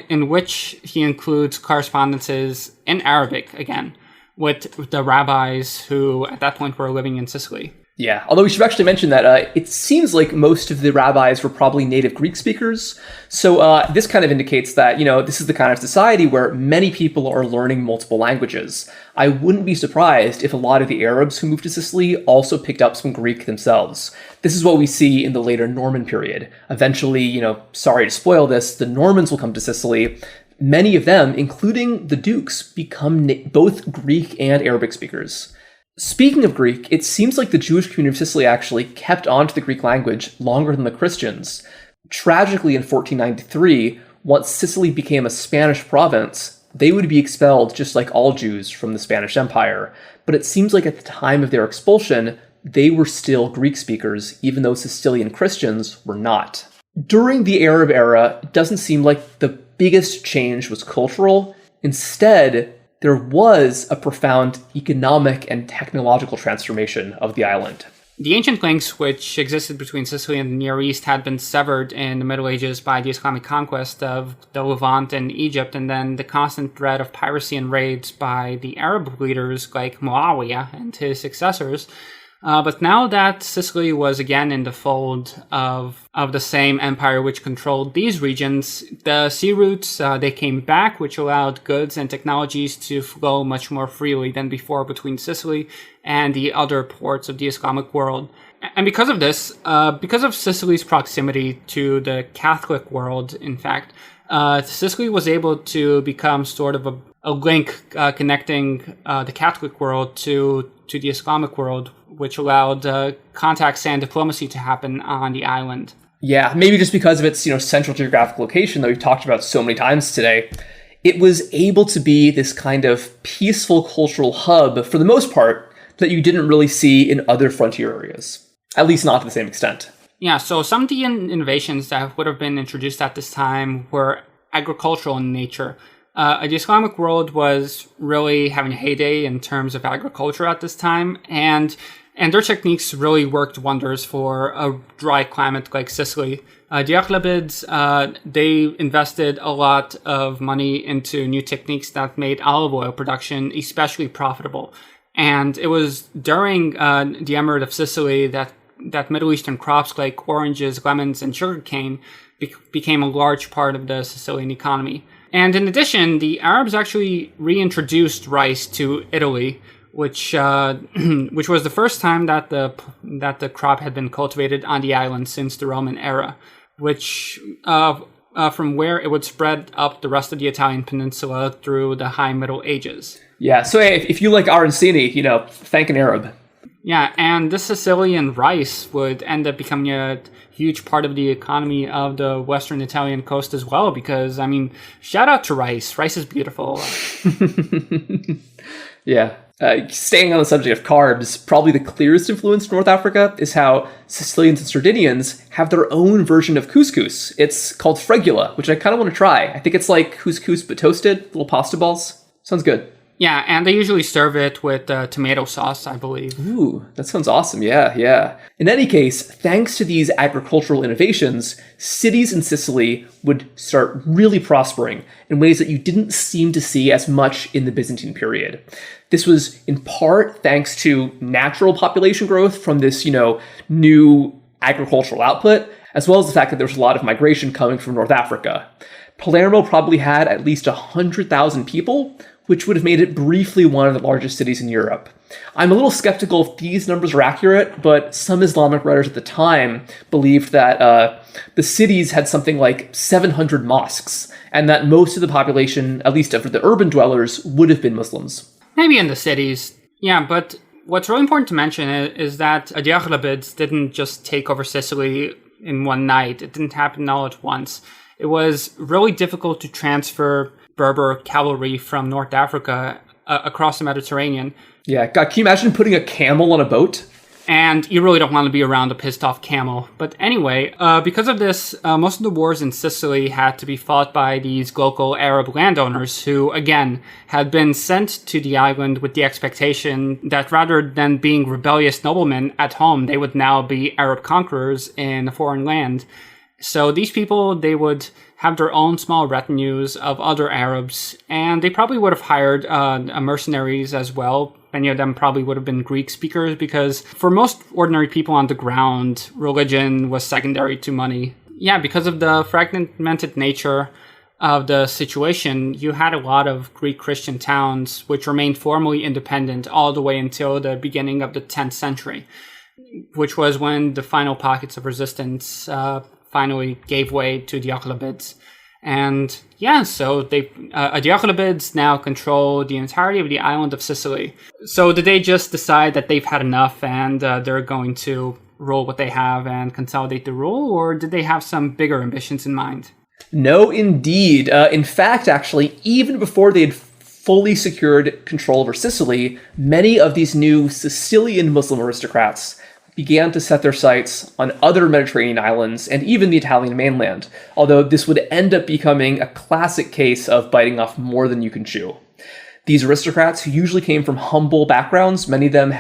in which he includes correspondences in Arabic, again, with the rabbis who at that point were living in Sicily. Yeah, although we should actually mention that it seems like most of the rabbis were probably native Greek speakers. So this kind of indicates that, this is the kind of society where many people are learning multiple languages. I wouldn't be surprised if a lot of the Arabs who moved to Sicily also picked up some Greek themselves. This is what we see in the later Norman period. Eventually, sorry to spoil this, the Normans will come to Sicily. Many of them, including the dukes, become both Greek and Arabic speakers. Speaking of Greek, it seems like the Jewish community of Sicily actually kept on to the Greek language longer than the Christians. Tragically, in 1493, once Sicily became a Spanish province, they would be expelled just like all Jews from the Spanish Empire. But it seems like at the time of their expulsion, they were still Greek speakers, even though Sicilian Christians were not. During the Arab era, it doesn't seem like the biggest change was cultural. Instead, there was a profound economic and technological transformation of the island. The ancient links which existed between Sicily and the Near East had been severed in the Middle Ages by the Islamic conquest of the Levant and Egypt, and then the constant threat of piracy and raids by the Arab leaders like Muawiyah and his successors. But now that Sicily was again in the fold of the same empire which controlled these regions, the sea routes, they came back, which allowed goods and technologies to flow much more freely than before between Sicily and the other ports of the Islamic world. And because of this, because of Sicily's proximity to the Catholic world, in fact, Sicily was able to become sort of a link connecting the Catholic world to the Islamic world, which allowed contacts and diplomacy to happen on the island. Yeah, maybe just because of its central geographic location that we've talked about so many times today, it was able to be this kind of peaceful cultural hub, for the most part, that you didn't really see in other frontier areas, at least not to the same extent. Yeah, so some of the innovations that would have been introduced at this time were agricultural in nature. The Islamic world was really having a heyday in terms of agriculture at this time, and their techniques really worked wonders for a dry climate like Sicily. The Aghlabids, they invested a lot of money into new techniques that made olive oil production especially profitable. And it was during the Emirate of Sicily that Middle Eastern crops like oranges, lemons, and sugarcane became a large part of the Sicilian economy. And in addition, the Arabs actually reintroduced rice to Italy, which was the first time that the crop had been cultivated on the island since the Roman era, which from where it would spread up the rest of the Italian peninsula through the High Middle Ages. Yeah, so if you like arancini, thank an Arab. Yeah, and this Sicilian rice would end up becoming a huge part of the economy of the Western Italian coast as well, because, shout out to rice. Rice is beautiful. Yeah. Staying on the subject of carbs, probably the clearest influence in North Africa is how Sicilians and Sardinians have their own version of couscous. It's called fregula, which I kind of want to try. I think it's like couscous but toasted, little pasta balls. Sounds good. Yeah, and they usually serve it with tomato sauce, I believe. Ooh, that sounds awesome. Yeah. In any case, thanks to these agricultural innovations, cities in Sicily would start really prospering in ways that you didn't seem to see as much in the Byzantine period. This was in part thanks to natural population growth from this, new agricultural output, as well as the fact that there was a lot of migration coming from North Africa. Palermo probably had at least 100,000 people, which would have made it briefly one of the largest cities in Europe. I'm a little skeptical if these numbers are accurate, but some Islamic writers at the time believed that the cities had something like 700 mosques, and that most of the population, at least of the urban dwellers, would have been Muslims. Maybe in the cities. Yeah, but What's really important to mention is that the Aghlabids didn't just take over Sicily in one night. It didn't happen all at once. It was really difficult to transfer Berber cavalry from North Africa across the Mediterranean. Yeah, God, can you imagine putting a camel on a boat? And you really don't want to be around a pissed off camel. But anyway, because of this, most of the wars in Sicily had to be fought by these local Arab landowners who, again, had been sent to the island with the expectation that rather than being rebellious noblemen at home, they would now be Arab conquerors in a foreign land. So these people, they would have their own small retinues of other Arabs, and they probably would have hired mercenaries as well. Many of them probably would have been Greek speakers because for most ordinary people on the ground, religion was secondary to money. Yeah, because of the fragmented nature of the situation, you had a lot of Greek Christian towns which remained formally independent all the way until the beginning of the 10th century, which was when the final pockets of resistance finally gave way to the Aghlabids. And yeah, so the Aghlabids now control the entirety of the island of Sicily. So did they just decide that they've had enough and they're going to rule what they have and consolidate the rule, or did they have some bigger ambitions in mind? No, indeed. In fact, actually, even before they had fully secured control over Sicily, many of these new Sicilian Muslim aristocrats began to set their sights on other Mediterranean islands and even the Italian mainland, although this would end up becoming a classic case of biting off more than you can chew. These aristocrats, who usually came from humble backgrounds, many of them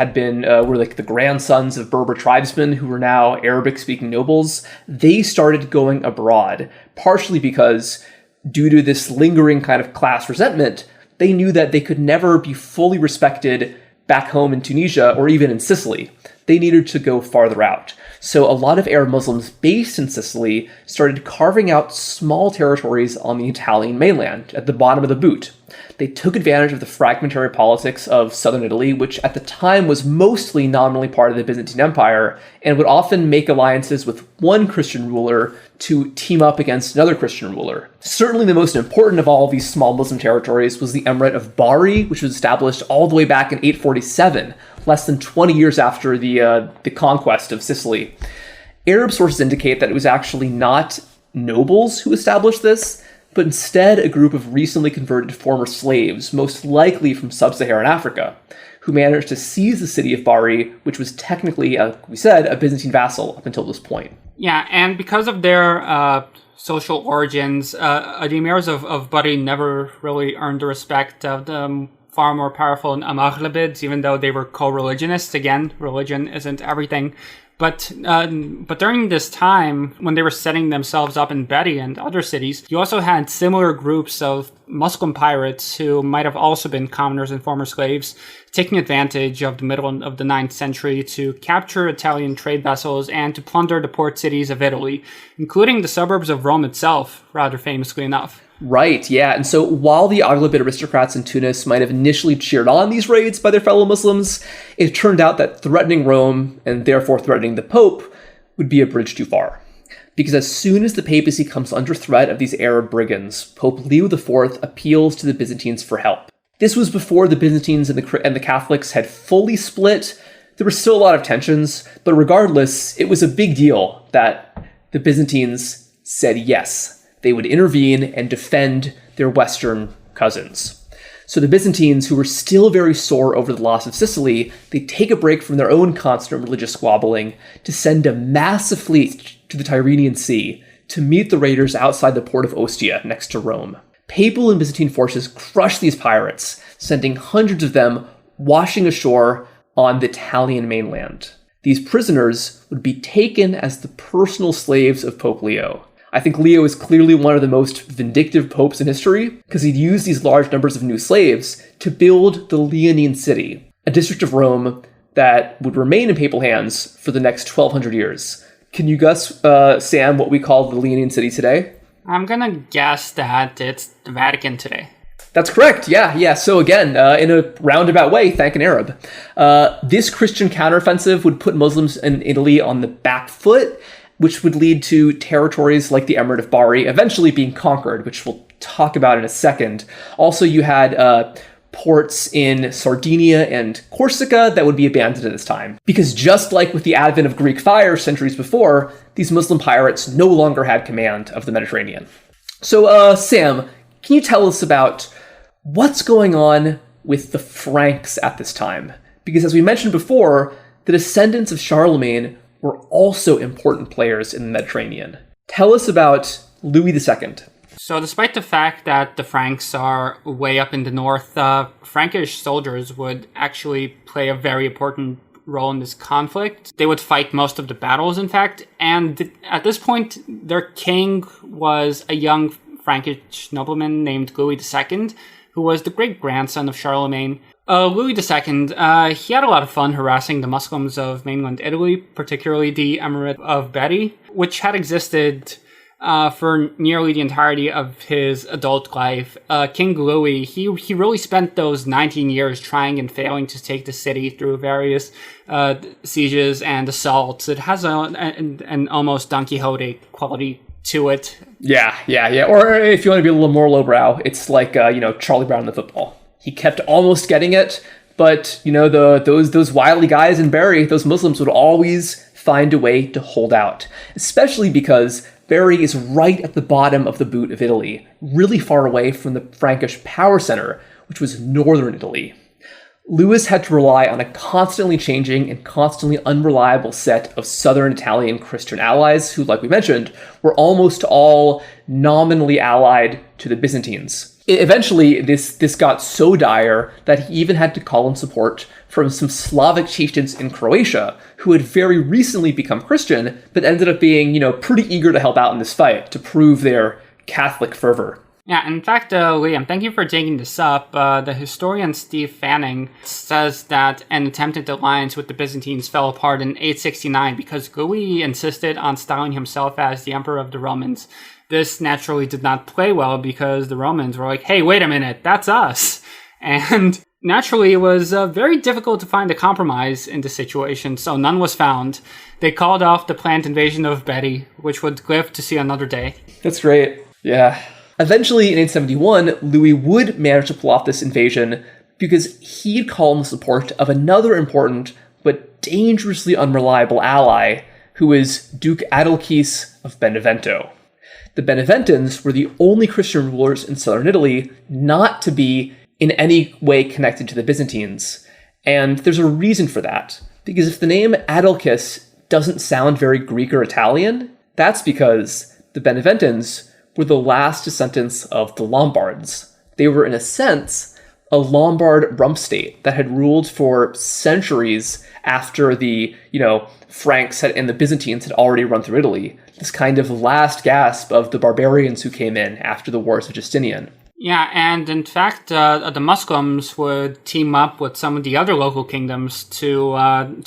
were like the grandsons of Berber tribesmen who were now Arabic-speaking nobles, they started going abroad, partially because, due to this lingering kind of class resentment, they knew that they could never be fully respected back home in Tunisia or even in Sicily. They needed to go farther out. So a lot of Arab Muslims based in Sicily started carving out small territories on the Italian mainland at the bottom of the boot. They took advantage of the fragmentary politics of southern Italy, which at the time was mostly nominally part of the Byzantine Empire, and would often make alliances with one Christian ruler to team up against another Christian ruler. Certainly the most important of all of these small Muslim territories was the Emirate of Bari, which was established all the way back in 847, less than 20 years after the conquest of Sicily. Arab sources indicate that it was actually not nobles who established this, but instead a group of recently converted former slaves, most likely from sub-Saharan Africa, who managed to seize the city of Bari, which was technically, we said, a Byzantine vassal up until this point. Yeah, and because of their social origins, the emirs of Bari never really earned the respect of the far more powerful Aghlabids, even though they were co-religionists. Again, religion isn't everything. But during this time, when they were setting themselves up in Beri and other cities, you also had similar groups of Muslim pirates who might have also been commoners and former slaves, taking advantage of the middle of the 9th century to capture Italian trade vessels and to plunder the port cities of Italy, including the suburbs of Rome itself, rather famously enough. Right, yeah. And so while the Aghlabid aristocrats in Tunis might have initially cheered on these raids by their fellow Muslims, it turned out that threatening Rome, and therefore threatening the Pope, would be a bridge too far. Because as soon as the papacy comes under threat of these Arab brigands, Pope Leo IV appeals to the Byzantines for help. This was before the Byzantines and the Catholics had fully split. There were still a lot of tensions, but regardless, it was a big deal that the Byzantines said yes. They would intervene and defend their Western cousins. So the Byzantines, who were still very sore over the loss of Sicily, they take a break from their own constant religious squabbling to send a massive fleet to the Tyrrhenian Sea to meet the raiders outside the port of Ostia next to Rome. Papal and Byzantine forces crushed these pirates, sending hundreds of them washing ashore on the Italian mainland. These prisoners would be taken as the personal slaves of Pope Leo. I think Leo is clearly one of the most vindictive popes in history because he'd used these large numbers of new slaves to build the Leonine city, a district of Rome that would remain in papal hands for the next 1,200 years. Can you guess, Sam, what we call the Leonine city today? I'm gonna guess that it's the Vatican today. That's correct, yeah. So again, in a roundabout way, thank an Arab. This Christian counteroffensive would put Muslims in Italy on the back foot, which would lead to territories like the Emirate of Bari eventually being conquered, which we'll talk about in a second. Also, you had ports in Sardinia and Corsica that would be abandoned at this time. Because just like with the advent of Greek fire centuries before, these Muslim pirates no longer had command of the Mediterranean. So, Sam, can you tell us about what's going on with the Franks at this time? Because as we mentioned before, the descendants of Charlemagne were also important players in the Mediterranean. Tell us about Louis II. So despite the fact that the Franks are way up in the north, Frankish soldiers would actually play a very important role in this conflict. They would fight most of the battles, in fact, and at this point, their king was a young Frankish nobleman named Louis II, who was the great-grandson of Charlemagne. Louis II, he had a lot of fun harassing the Muslims of mainland Italy, particularly the Emirate of Beri, which had existed for nearly the entirety of his adult life. King Louis, he really spent those 19 years trying and failing to take the city through various sieges and assaults. It has an almost Don Quixote quality to it. Yeah. Or if you want to be a little more lowbrow, it's like, Charlie Brown in the football. He kept almost getting it, but, those wily guys in Beri, those Muslims would always find a way to hold out, especially because Beri is right at the bottom of the boot of Italy, really far away from the Frankish power center, which was northern Italy. Louis had to rely on a constantly changing and constantly unreliable set of southern Italian Christian allies who, like we mentioned, were almost all nominally allied to the Byzantines. Eventually, this got so dire that he even had to call in support from some Slavic chieftains in Croatia who had very recently become Christian, but ended up being, pretty eager to help out in this fight to prove their Catholic fervor. Yeah, in fact, Liam, thank you for taking this up. The historian Steve Fanning says that an attempted alliance with the Byzantines fell apart in 869 because Louis insisted on styling himself as the Emperor of the Romans. This naturally did not play well because the Romans were like, hey, wait a minute, that's us. And naturally, it was very difficult to find a compromise in this situation, so none was found. They called off the planned invasion of Beri, which would live to see another day. That's great. Yeah. Eventually, in 871, Louis would manage to pull off this invasion because he'd call in the support of another important but dangerously unreliable ally, who is Duke Adalchis of Benevento. The Beneventans were the only Christian rulers in southern Italy not to be in any way connected to the Byzantines. And there's a reason for that, because if the name Adalchis doesn't sound very Greek or Italian, that's because the Beneventans were the last descendants of the Lombards. They were, in a sense, a Lombard rump state that had ruled for centuries after the, Franks and the Byzantines had already run through Italy. This kind of last gasp of the barbarians who came in after the wars of Justinian. Yeah, and in fact, the Muslims would team up with some of the other local kingdoms to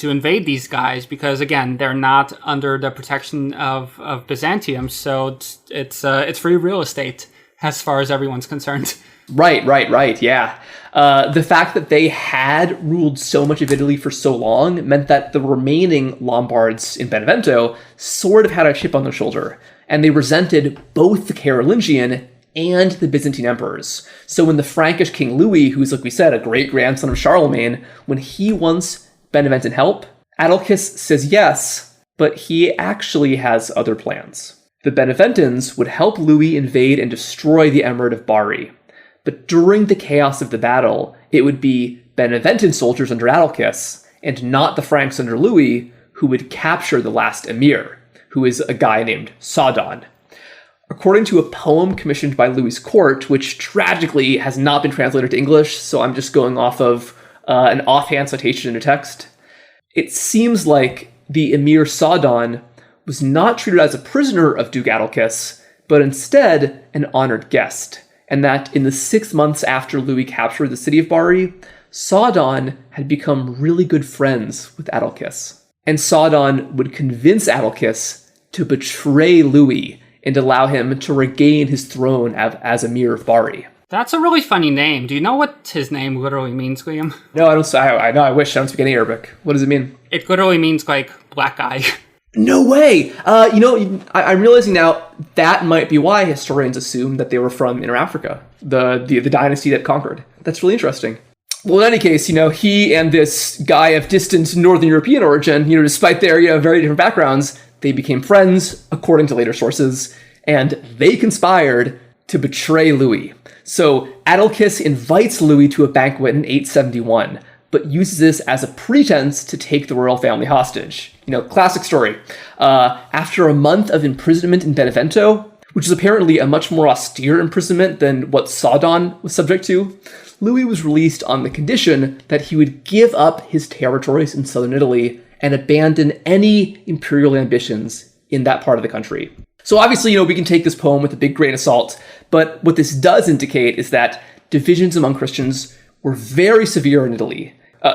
invade these guys because, again, they're not under the protection of Byzantium, so it's free real estate as far as everyone's concerned. Right, yeah. The fact that they had ruled so much of Italy for so long meant that the remaining Lombards in Benevento sort of had a chip on their shoulder, and they resented both the Carolingian and the Byzantine emperors. So when the Frankish King Louis, who's, like we said, a great-grandson of Charlemagne, when he wants Beneventan help, Adalchis says yes, but he actually has other plans. The Beneventans would help Louis invade and destroy the Emirate of Bari. But during the chaos of the battle, it would be Beneventan soldiers under Adalchis, and not the Franks under Louis, who would capture the last emir, who is a guy named Sadon. According to a poem commissioned by Louis's court, which tragically has not been translated to English, so I'm just going off of an offhand citation in a text, it seems like the emir Sadon was not treated as a prisoner of Duke Adalchis, but instead an honored guest, and that in the 6 months after Louis captured the city of Bari, Sadon had become really good friends with Adalchis. And Sadon would convince Adalchis to betray Louis and allow him to regain his throne as Emir of Bari. That's a really funny name. Do you know what his name literally means, Liam? No, I don't. I know. I wish. I don't speak any Arabic. What does it mean? It literally means, like, black guy. No way. I'm realizing now that might be why historians assume that they were from Inner Africa, the dynasty that conquered. That's really interesting. Well, in any case, he and this guy of distant Northern European origin, despite their very different backgrounds, they became friends, according to later sources, and they conspired to betray Louis. So Adelchis invites Louis to a banquet in 871, but uses this as a pretense to take the royal family hostage. Classic story. After a month of imprisonment in Benevento, which is apparently a much more austere imprisonment than what Saudon was subject to, Louis was released on the condition that he would give up his territories in southern Italy and abandon any imperial ambitions in that part of the country. So obviously, we can take this poem with a big grain of salt, but what this does indicate is that divisions among Christians were very severe in Italy.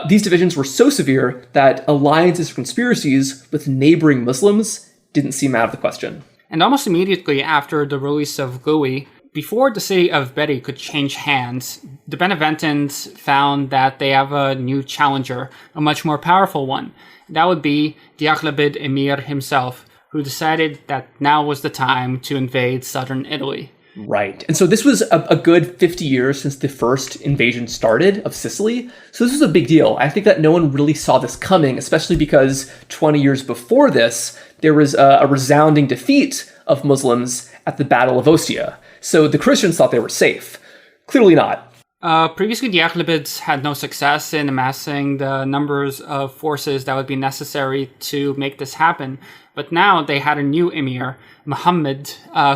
These divisions were so severe that alliances or conspiracies with neighboring Muslims didn't seem out of the question. And almost immediately after the release of Louis, before the city of Beri could change hands, the Beneventans found that they have a new challenger, a much more powerful one. That would be the Aghlabid Emir himself, who decided that now was the time to invade southern Italy. Right. And so this was a good 50 years since the first invasion started of Sicily. So this was a big deal. I think that no one really saw this coming, especially because 20 years before this, there was a resounding defeat of Muslims at the Battle of Ostia. So the Christians thought they were safe. Clearly not. Previously, the Aghlabids had no success in amassing the numbers of forces that would be necessary to make this happen. But now they had a new emir, Muhammad,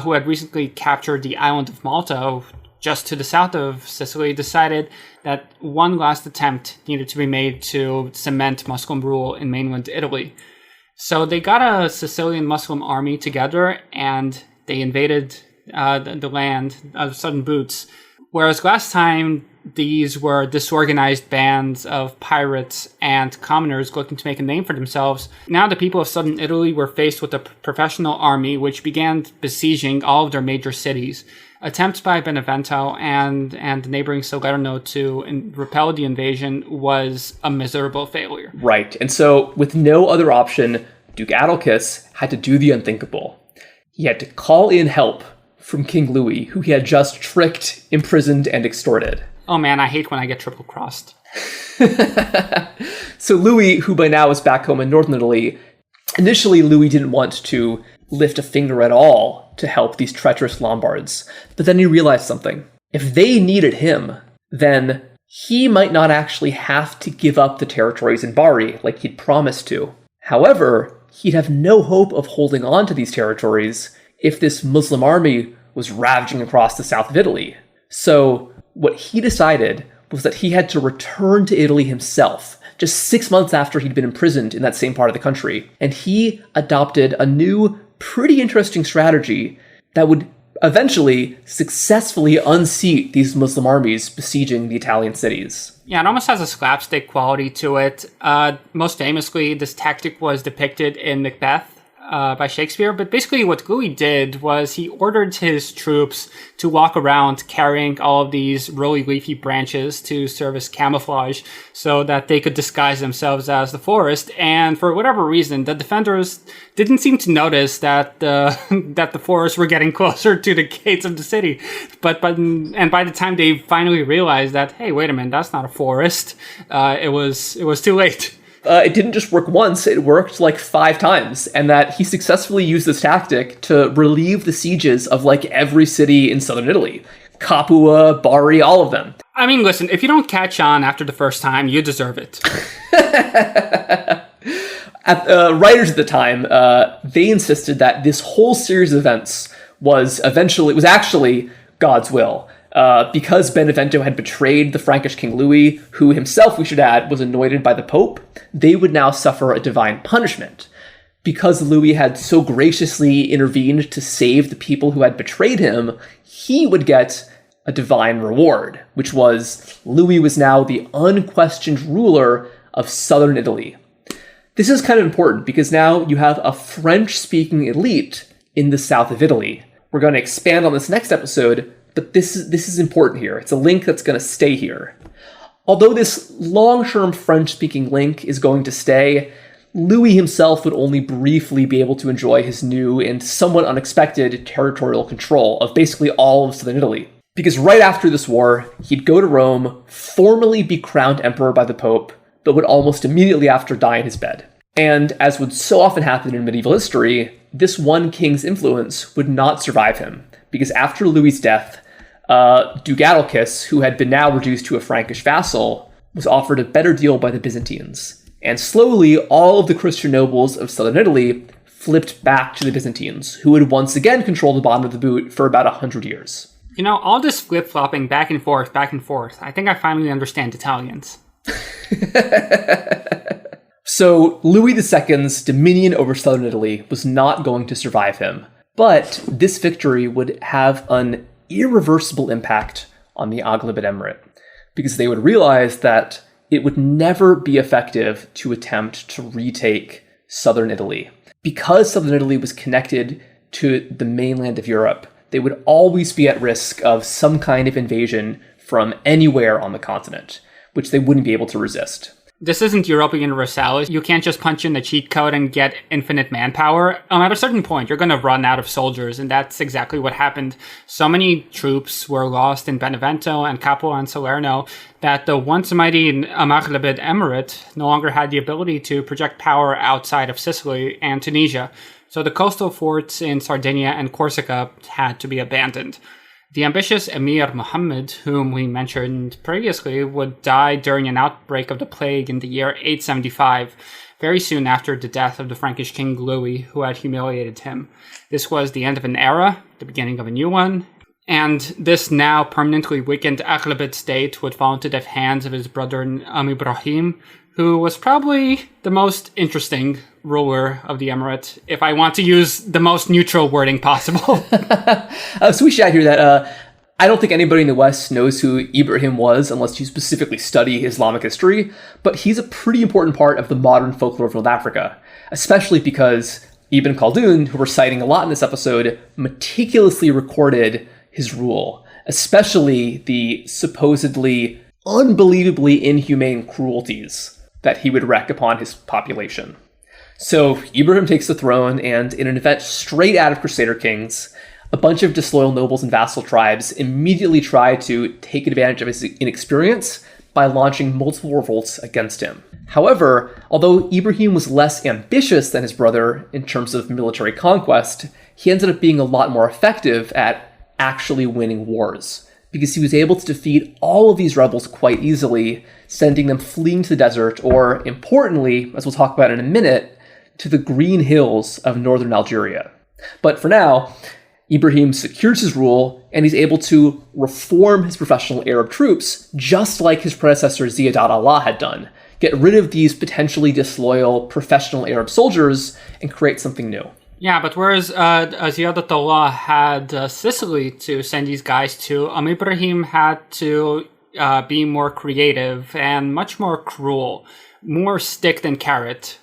who had recently captured the island of Malta, just to the south of Sicily, decided that one last attempt needed to be made to cement Muslim rule in mainland Italy. So they got a Sicilian Muslim army together and they invaded the land of southern Boots. Whereas last time, these were disorganized bands of pirates and commoners looking to make a name for themselves. Now the people of southern Italy were faced with a professional army which began besieging all of their major cities. Attempts by Benevento and the neighboring Salerno to repel the invasion was a miserable failure. Right, and so with no other option, Duke Adelchis had to do the unthinkable. He had to call in help from King Louis, who he had just tricked, imprisoned, and extorted. Oh man, I hate when I get triple-crossed. So Louis, who by now is back home in northern Italy, initially Louis didn't want to lift a finger at all to help these treacherous Lombards. But then he realized something. If they needed him, then he might not actually have to give up the territories in Bari like he'd promised to. However, he'd have no hope of holding on to these territories if this Muslim army was ravaging across the south of Italy. So what he decided was that he had to return to Italy himself, just 6 months after he'd been imprisoned in that same part of the country. And he adopted a new, pretty interesting strategy that would eventually successfully unseat these Muslim armies besieging the Italian cities. Yeah, it almost has a slapstick quality to it. Most famously, this tactic was depicted in Macbeth by Shakespeare. But basically what Louis did was he ordered his troops to walk around carrying all of these really leafy branches to serve as camouflage so that they could disguise themselves as the forest. And for whatever reason, the defenders didn't seem to notice that the forests were getting closer to the gates of the city. But by the time they finally realized that, hey, wait a minute, that's not a forest, it was too late. It didn't just work once, it worked like 5 times, and that he successfully used this tactic to relieve the sieges of like every city in southern Italy. Capua, Bari, all of them. I mean, listen, if you don't catch on after the first time, you deserve it. Writers at the time, they insisted that this whole series of events was actually God's will. Because Benevento had betrayed the Frankish King Louis, who himself, we should add, was anointed by the Pope, they would now suffer a divine punishment. Because Louis had so graciously intervened to save the people who had betrayed him, he would get a divine reward, which was Louis was now the unquestioned ruler of southern Italy. This is kind of important because now you have a French-speaking elite in the south of Italy. We're going to expand on this next episode, but this is important here. It's a link that's going to stay here. Although this long-term French-speaking link is going to stay, Louis himself would only briefly be able to enjoy his new and somewhat unexpected territorial control of basically all of southern Italy. Because right after this war, he'd go to Rome, formally be crowned emperor by the Pope, but would almost immediately after die in his bed. And as would so often happen in medieval history, this one king's influence would not survive him, because after Louis's death, Duke Adalchis, who had been now reduced to a Frankish vassal, was offered a better deal by the Byzantines. And slowly, all of the Christian nobles of southern Italy flipped back to the Byzantines, who would once again control the bottom of the boot for about 100 years. You know, all this flip-flopping back and forth, I think I finally understand Italians. So, Louis II's dominion over southern Italy was not going to survive him. But this victory would have an irreversible impact on the Aghlabid Emirate, because they would realize that it would never be effective to attempt to retake southern Italy. Because southern Italy was connected to the mainland of Europe, they would always be at risk of some kind of invasion from anywhere on the continent, which they wouldn't be able to resist. This isn't Europa Universalis. You can't just punch in the cheat code and get infinite manpower. At a certain point, you're going to run out of soldiers, and that's exactly what happened. So many troops were lost in Benevento and Capua and Salerno that the once mighty Aghlabid Emirate no longer had the ability to project power outside of Sicily and Tunisia. So the coastal forts in Sardinia and Corsica had to be abandoned. The ambitious Emir Muhammad, whom we mentioned previously, would die during an outbreak of the plague in the year 875, very soon after the death of the Frankish king Louis, who had humiliated him. This was the end of an era, the beginning of a new one, and this now permanently weakened Aghlabid state would fall into the hands of his brother Emir Ibrahim, who was probably the most interesting ruler of the emirate, if I want to use the most neutral wording possible. So we should add here that I don't think anybody in the West knows who Ibrahim was unless you specifically study Islamic history, but he's a pretty important part of the modern folklore of North Africa, especially because Ibn Khaldun, who we're citing a lot in this episode, meticulously recorded his rule, especially the supposedly unbelievably inhumane cruelties that he would wreak upon his population. So Ibrahim takes the throne, and in an event straight out of Crusader Kings, a bunch of disloyal nobles and vassal tribes immediately try to take advantage of his inexperience by launching multiple revolts against him. However, although Ibrahim was less ambitious than his brother in terms of military conquest, he ended up being a lot more effective at actually winning wars, because he was able to defeat all of these rebels quite easily, sending them fleeing to the desert, or importantly, as we'll talk about in a minute, to the green hills of northern Algeria. But for now, Ibrahim secures his rule, and he's able to reform his professional Arab troops, just like his predecessor Ziad al-Allah had done. Get rid of these potentially disloyal professional Arab soldiers and create something new. Yeah, but whereas Ziad al-Allah had Sicily to send these guys to, Ibrahim had to be more creative and much more cruel. More stick than carrot.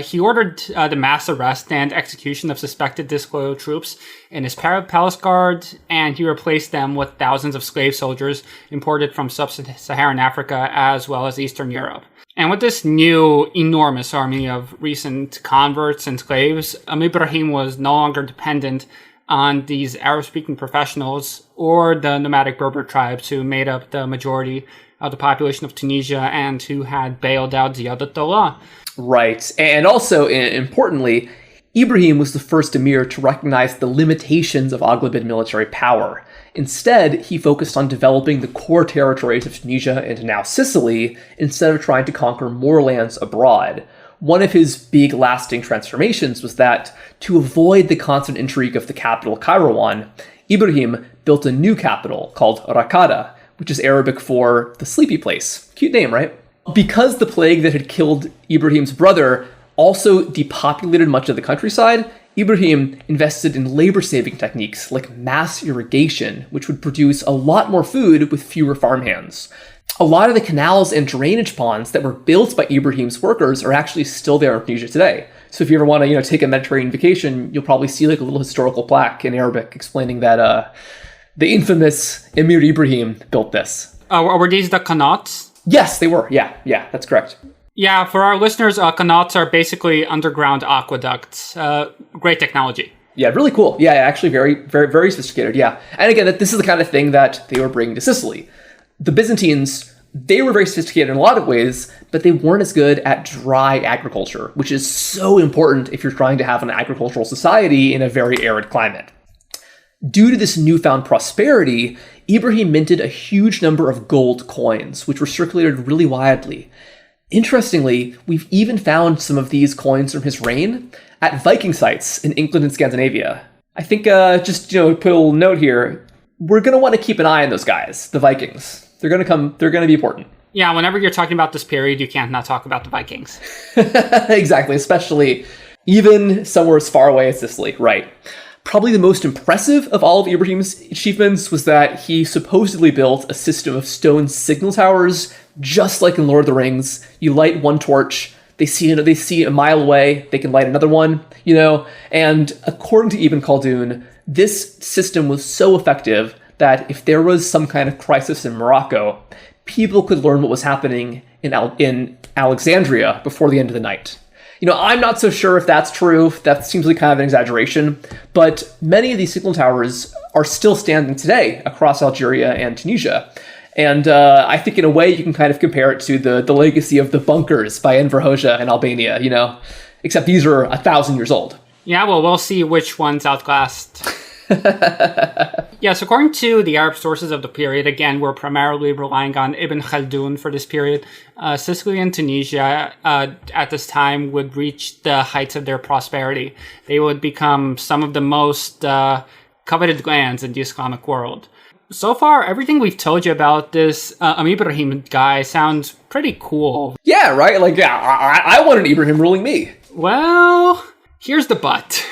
He ordered the mass arrest and execution of suspected disloyal troops in his palace guard, and he replaced them with thousands of slave soldiers imported from sub-Saharan Africa as well as Eastern Europe. And with this new enormous army of recent converts and slaves, Ibrahim was no longer dependent on these Arab-speaking professionals or the nomadic Berber tribes who made up the majority of the population of Tunisia and who had bailed out Ziad al-Allah. Right. And also, importantly, Ibrahim was the first emir to recognize the limitations of Aghlabid military power. Instead, he focused on developing the core territories of Tunisia and now Sicily instead of trying to conquer more lands abroad. One of his big lasting transformations was that, to avoid the constant intrigue of the capital Kairouan, Ibrahim built a new capital called Raqqada, which is Arabic for the sleepy place. Cute name, right? Because the plague that had killed Ibrahim's brother also depopulated much of the countryside, Ibrahim invested in labor-saving techniques like mass irrigation, which would produce a lot more food with fewer farmhands. A lot of the canals and drainage ponds that were built by Ibrahim's workers are actually still there in Tunisia today. So if you ever want to, take a Mediterranean vacation, you'll probably see like a little historical plaque in Arabic explaining that the infamous Emir Ibrahim built this. Were these the qanats? Yes, they were. Yeah, that's correct. Yeah, for our listeners, canals are basically underground aqueducts. Great technology. Yeah, really cool. Yeah, actually very, very, very sophisticated. Yeah. And again, this is the kind of thing that they were bringing to Sicily. The Byzantines, they were very sophisticated in a lot of ways, but they weren't as good at dry agriculture, which is so important if you're trying to have an agricultural society in a very arid climate. Due to this newfound prosperity, Ibrahim minted a huge number of gold coins, which were circulated really widely. Interestingly, we've even found some of these coins from his reign at Viking sites in England and Scandinavia. I think, put a little note here, we're going to want to keep an eye on those guys, the Vikings. They're going to be important. Yeah, whenever you're talking about this period, you can't not talk about the Vikings. Exactly, especially even somewhere as far away as Sicily, right? Probably the most impressive of all of Ibrahim's achievements was that he supposedly built a system of stone signal towers, just like in Lord of the Rings. You light one torch, they see a mile away, they can light another one, and according to Ibn Khaldun, this system was so effective that if there was some kind of crisis in Morocco, people could learn what was happening in Alexandria before the end of the night. I'm not so sure if that's true. That seems like kind of an exaggeration, but many of these signal towers are still standing today across Algeria and Tunisia. And I think in a way you can kind of compare it to the legacy of the bunkers by Enver Hoxha in Albania, except these are 1,000 years old. Yeah, well, we'll see which ones outlast. Yes, according to the Arab sources of the period, again, we're primarily relying on Ibn Khaldun for this period. Sicily and Tunisia at this time would reach the heights of their prosperity. They would become some of the most coveted lands in the Islamic world. So far, everything we've told you about this Emir Ibrahim guy sounds pretty cool. Yeah, right? I want an Ibrahim ruling me. Well, here's the but.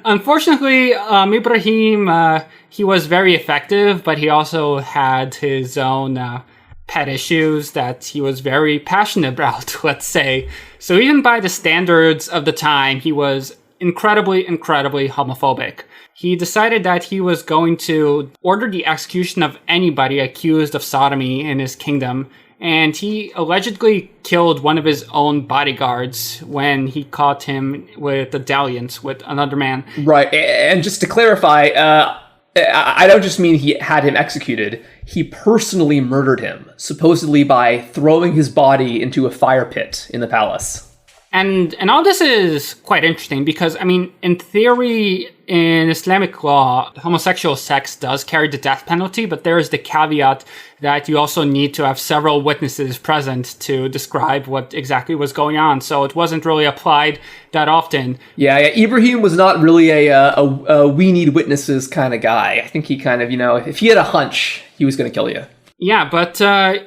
Unfortunately, Ibrahim, he was very effective, but he also had his own pet issues that he was very passionate about, let's say. So even by the standards of the time, he was incredibly, incredibly homophobic. He decided that he was going to order the execution of anybody accused of sodomy in his kingdom, and he allegedly killed one of his own bodyguards when he caught him with a dalliance with another man. Right, and just to clarify, I don't just mean he had him executed. He personally murdered him, supposedly by throwing his body into a fire pit in the palace. And all this is quite interesting because, in theory, in Islamic law, homosexual sex does carry the death penalty, but there is the caveat that you also need to have several witnesses present to describe what exactly was going on. So it wasn't really applied that often. Yeah, Ibrahim was not really a we need witnesses kind of guy. I think he kind of, if he had a hunch, he was going to kill you. Yeah, but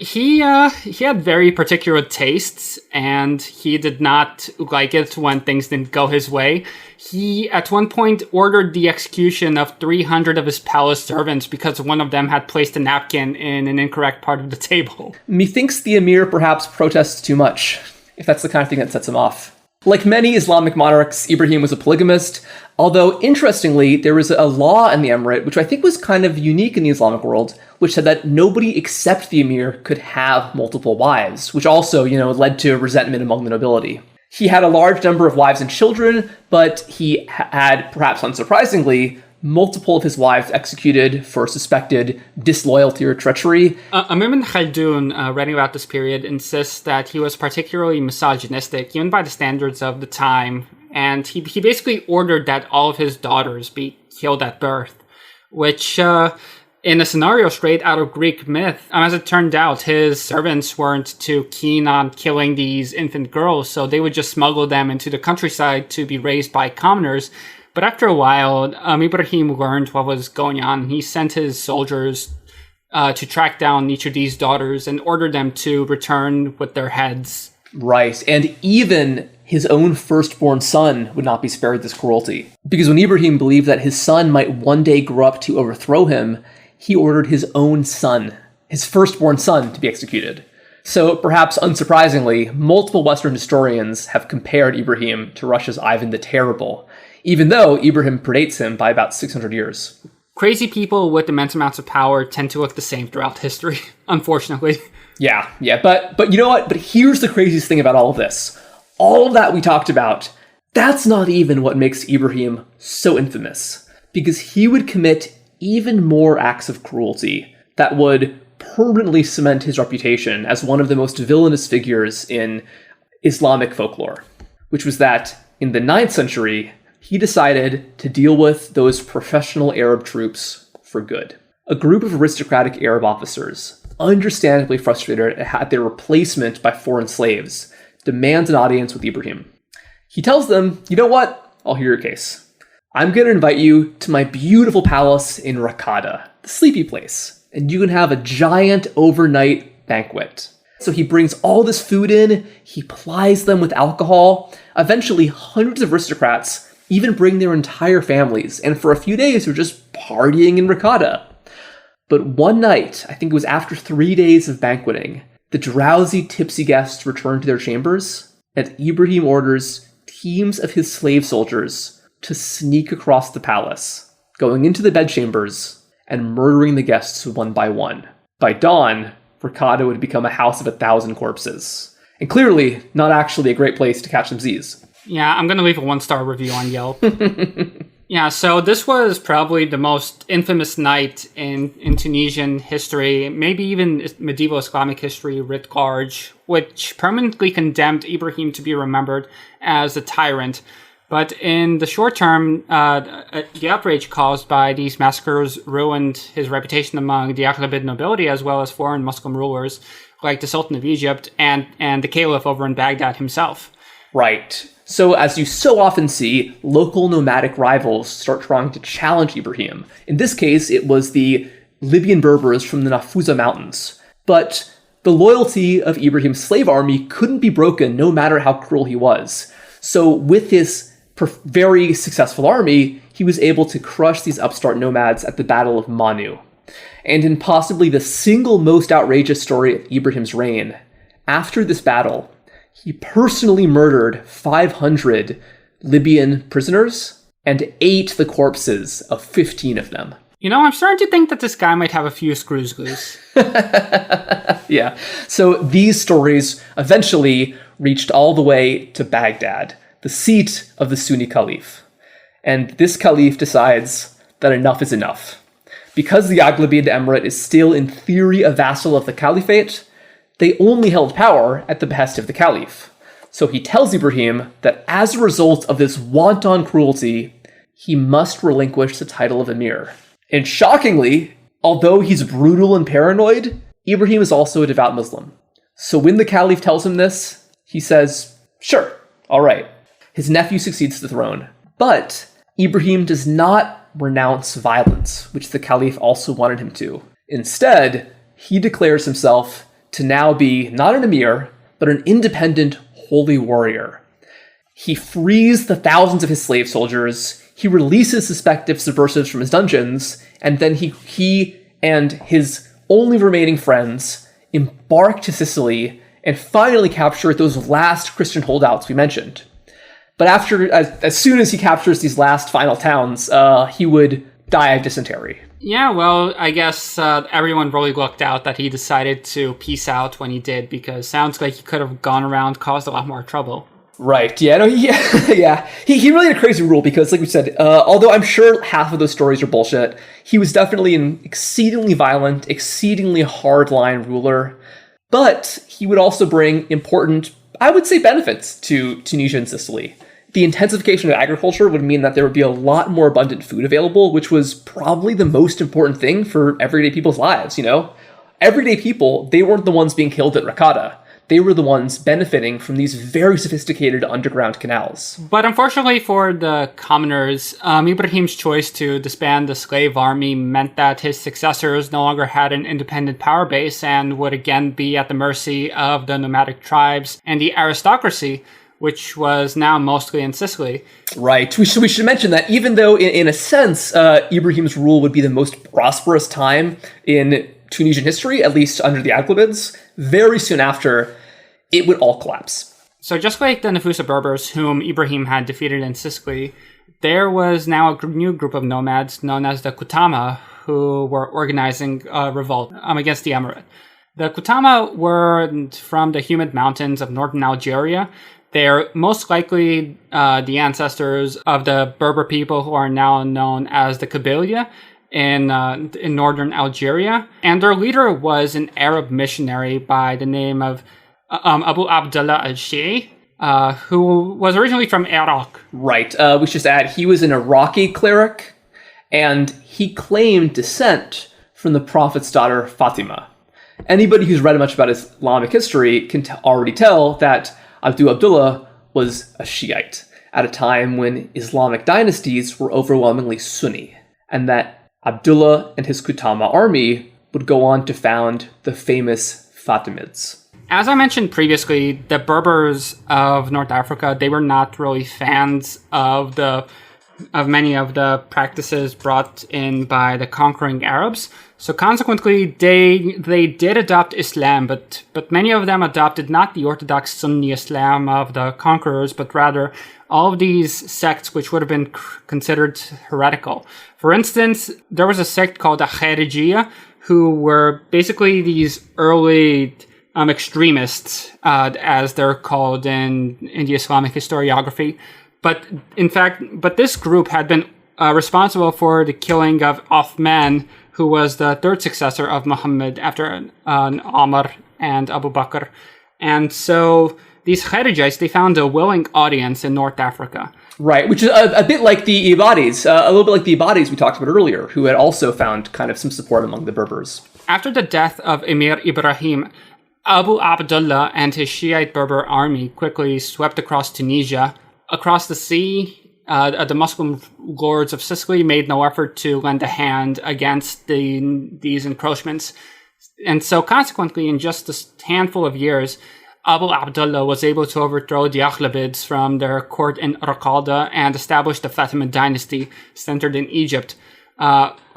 he had very particular tastes, and he did not like it when things didn't go his way. He, at one point, ordered the execution of 300 of his palace servants because one of them had placed a napkin in an incorrect part of the table. Methinks the emir perhaps protests too much, if that's the kind of thing that sets him off. Like many Islamic monarchs, Ibrahim was a polygamist, although interestingly, there was a law in the emirate, which I think was kind of unique in the Islamic world, which said that nobody except the emir could have multiple wives, which also, led to resentment among the nobility. He had a large number of wives and children, but he had, perhaps unsurprisingly, multiple of his wives executed for suspected disloyalty or treachery. Ibn Khaldun, writing about this period, insists that he was particularly misogynistic, even by the standards of the time, and he basically ordered that all of his daughters be killed at birth, which, in a scenario straight out of Greek myth, as it turned out, his servants weren't too keen on killing these infant girls, so they would just smuggle them into the countryside to be raised by commoners. But after a while, Ibrahim learned what was going on. He sent his soldiers to track down each of these daughters and ordered them to return with their heads. Right, and even his own firstborn son would not be spared this cruelty. Because when Ibrahim believed that his son might one day grow up to overthrow him, he ordered his own son, his firstborn son, to be executed. So, perhaps unsurprisingly, multiple Western historians have compared Ibrahim to Russia's Ivan the Terrible, even though Ibrahim predates him by about 600 years. crazy people with immense amounts of power tend to look the same throughout history, unfortunately. Yeah. But you know what? But here's the craziest thing about all of this. All of that we talked about, that's not even what makes Ibrahim so infamous. Because he would commit even more acts of cruelty that would permanently cement his reputation as one of the most villainous figures in Islamic folklore. Which was that in the 9th century, he decided to deal with those professional Arab troops for good. A group of aristocratic Arab officers, understandably frustrated at their replacement by foreign slaves, demands an audience with Ibrahim. He tells them, you know what? I'll hear your case. I'm going to invite you to my beautiful palace in Rakada, the sleepy place, and you can have a giant overnight banquet. So he brings all this food in, he plies them with alcohol. Eventually, hundreds of aristocrats even bring their entire families, and for a few days, they're just partying in Rakada. But one night, I think it was after 3 days of banqueting, the drowsy, tipsy guests return to their chambers, and Ibrahim orders teams of his slave soldiers to sneak across the palace, going into the bedchambers and murdering the guests one by one. By dawn, Rakada would become a house of 1,000 corpses. And clearly, not actually a great place to catch some Z's. Yeah, I'm going to leave a 1-star review on Yelp. Yeah, so this was probably the most infamous night in Tunisian history, maybe even medieval Islamic history writ large, which permanently condemned Ibrahim to be remembered as a tyrant. But in the short term, the outrage caused by these massacres ruined his reputation among the Aghlabid nobility as well as foreign Muslim rulers like the Sultan of Egypt and the Caliph over in Baghdad himself. Right. So as you so often see, local nomadic rivals start trying to challenge Ibrahim. In this case, it was the Libyan Berbers from the Nafusa Mountains. But the loyalty of Ibrahim's slave army couldn't be broken no matter how cruel he was. So with his very successful army, he was able to crush these upstart nomads at the Battle of Manu. And in possibly the single most outrageous story of Ibrahim's reign, after this battle, he personally murdered 500 Libyan prisoners and ate the corpses of 15 of them. You know, I'm starting to think that this guy might have a few screws loose. Yeah. So these stories eventually reached all the way to Baghdad, the seat of the Sunni Caliph. And this Caliph decides that enough is enough. Because the Aghlabid Emirate is still in theory a vassal of the Caliphate, they only held power at the behest of the Caliph. So he tells Ibrahim that as a result of this wanton cruelty, he must relinquish the title of Emir. And shockingly, although he's brutal and paranoid, Ibrahim is also a devout Muslim. So when the Caliph tells him this, he says, sure, all right. His nephew succeeds to the throne. But Ibrahim does not renounce violence, which the Caliph also wanted him to. Instead, he declares himself to now be not an emir, but an independent holy warrior. He frees the thousands of his slave soldiers, he releases suspected subversives from his dungeons, and then he and his only remaining friends embark to Sicily and finally capture those last Christian holdouts we mentioned. But as soon as he captures these last final towns, he would die of dysentery. Yeah, well, I guess everyone really lucked out that he decided to peace out when he did, because sounds like he could have gone around, caused a lot more trouble. Right, yeah, no, yeah. He really had a crazy rule because, like we said, although I'm sure half of those stories are bullshit, he was definitely an exceedingly violent, exceedingly hardline ruler. But he would also bring important, I would say, benefits to Tunisia and Sicily. The intensification of agriculture would mean that there would be a lot more abundant food available, which was probably the most important thing for everyday people's lives, you know? Everyday people, they weren't the ones being killed at Rakada. They were the ones benefiting from these very sophisticated underground canals. But unfortunately for the commoners, Ibrahim's choice to disband the slave army meant that his successors no longer had an independent power base and would again be at the mercy of the nomadic tribes and the aristocracy, which was now mostly in Sicily. Right. We should mention that even though, in a sense, Ibrahim's rule would be the most prosperous time in Tunisian history, at least under the Aghlabids, very soon after, it would all collapse. So just like the Nafusa Berbers, whom Ibrahim had defeated in Sicily, there was now a new group of nomads known as the Kutama, who were organizing a revolt against the emirate. The Kutama were from the humid mountains of northern Algeria. They're most likely the ancestors of the Berber people who are now known as the Kabylia in northern Algeria. And their leader was an Arab missionary by the name of Abu Abdullah al-Shi'i, who was originally from Iraq. Right. We should just add, he was an Iraqi cleric, and he claimed descent from the Prophet's daughter, Fatima. Anybody who's read much about Islamic history can already tell that Abu Abdullah was a Shiite at a time when Islamic dynasties were overwhelmingly Sunni, and that Abdullah and his Kutama army would go on to found the famous Fatimids. As I mentioned previously, the Berbers of North Africa, they were not really fans of many of the practices brought in by the conquering Arabs. So consequently, they did adopt Islam, but many of them adopted not the Orthodox Sunni Islam of the conquerors, but rather all of these sects which would have been considered heretical. For instance, there was a sect called the Kharijiyya, who were basically these early extremists, as they're called in the Islamic historiography. But this group had been responsible for the killing of Uthman, who was the third successor of Muhammad after Umar and Abu Bakr. And so these Kharijites, they found a willing audience in North Africa. Right, which is a bit like the Ibadis, a little bit like the Ibadis we talked about earlier, who had also found kind of some support among the Berbers. After the death of Emir Ibrahim, Abu Abdullah and his Shiite Berber army quickly swept across Tunisia. Across the sea, the Muslim lords of Sicily made no effort to lend a hand against these encroachments. And so consequently, in just a handful of years, Abu Abdullah was able to overthrow the Aghlabids from their court in Raqada and establish the Fatimid dynasty centered in Egypt,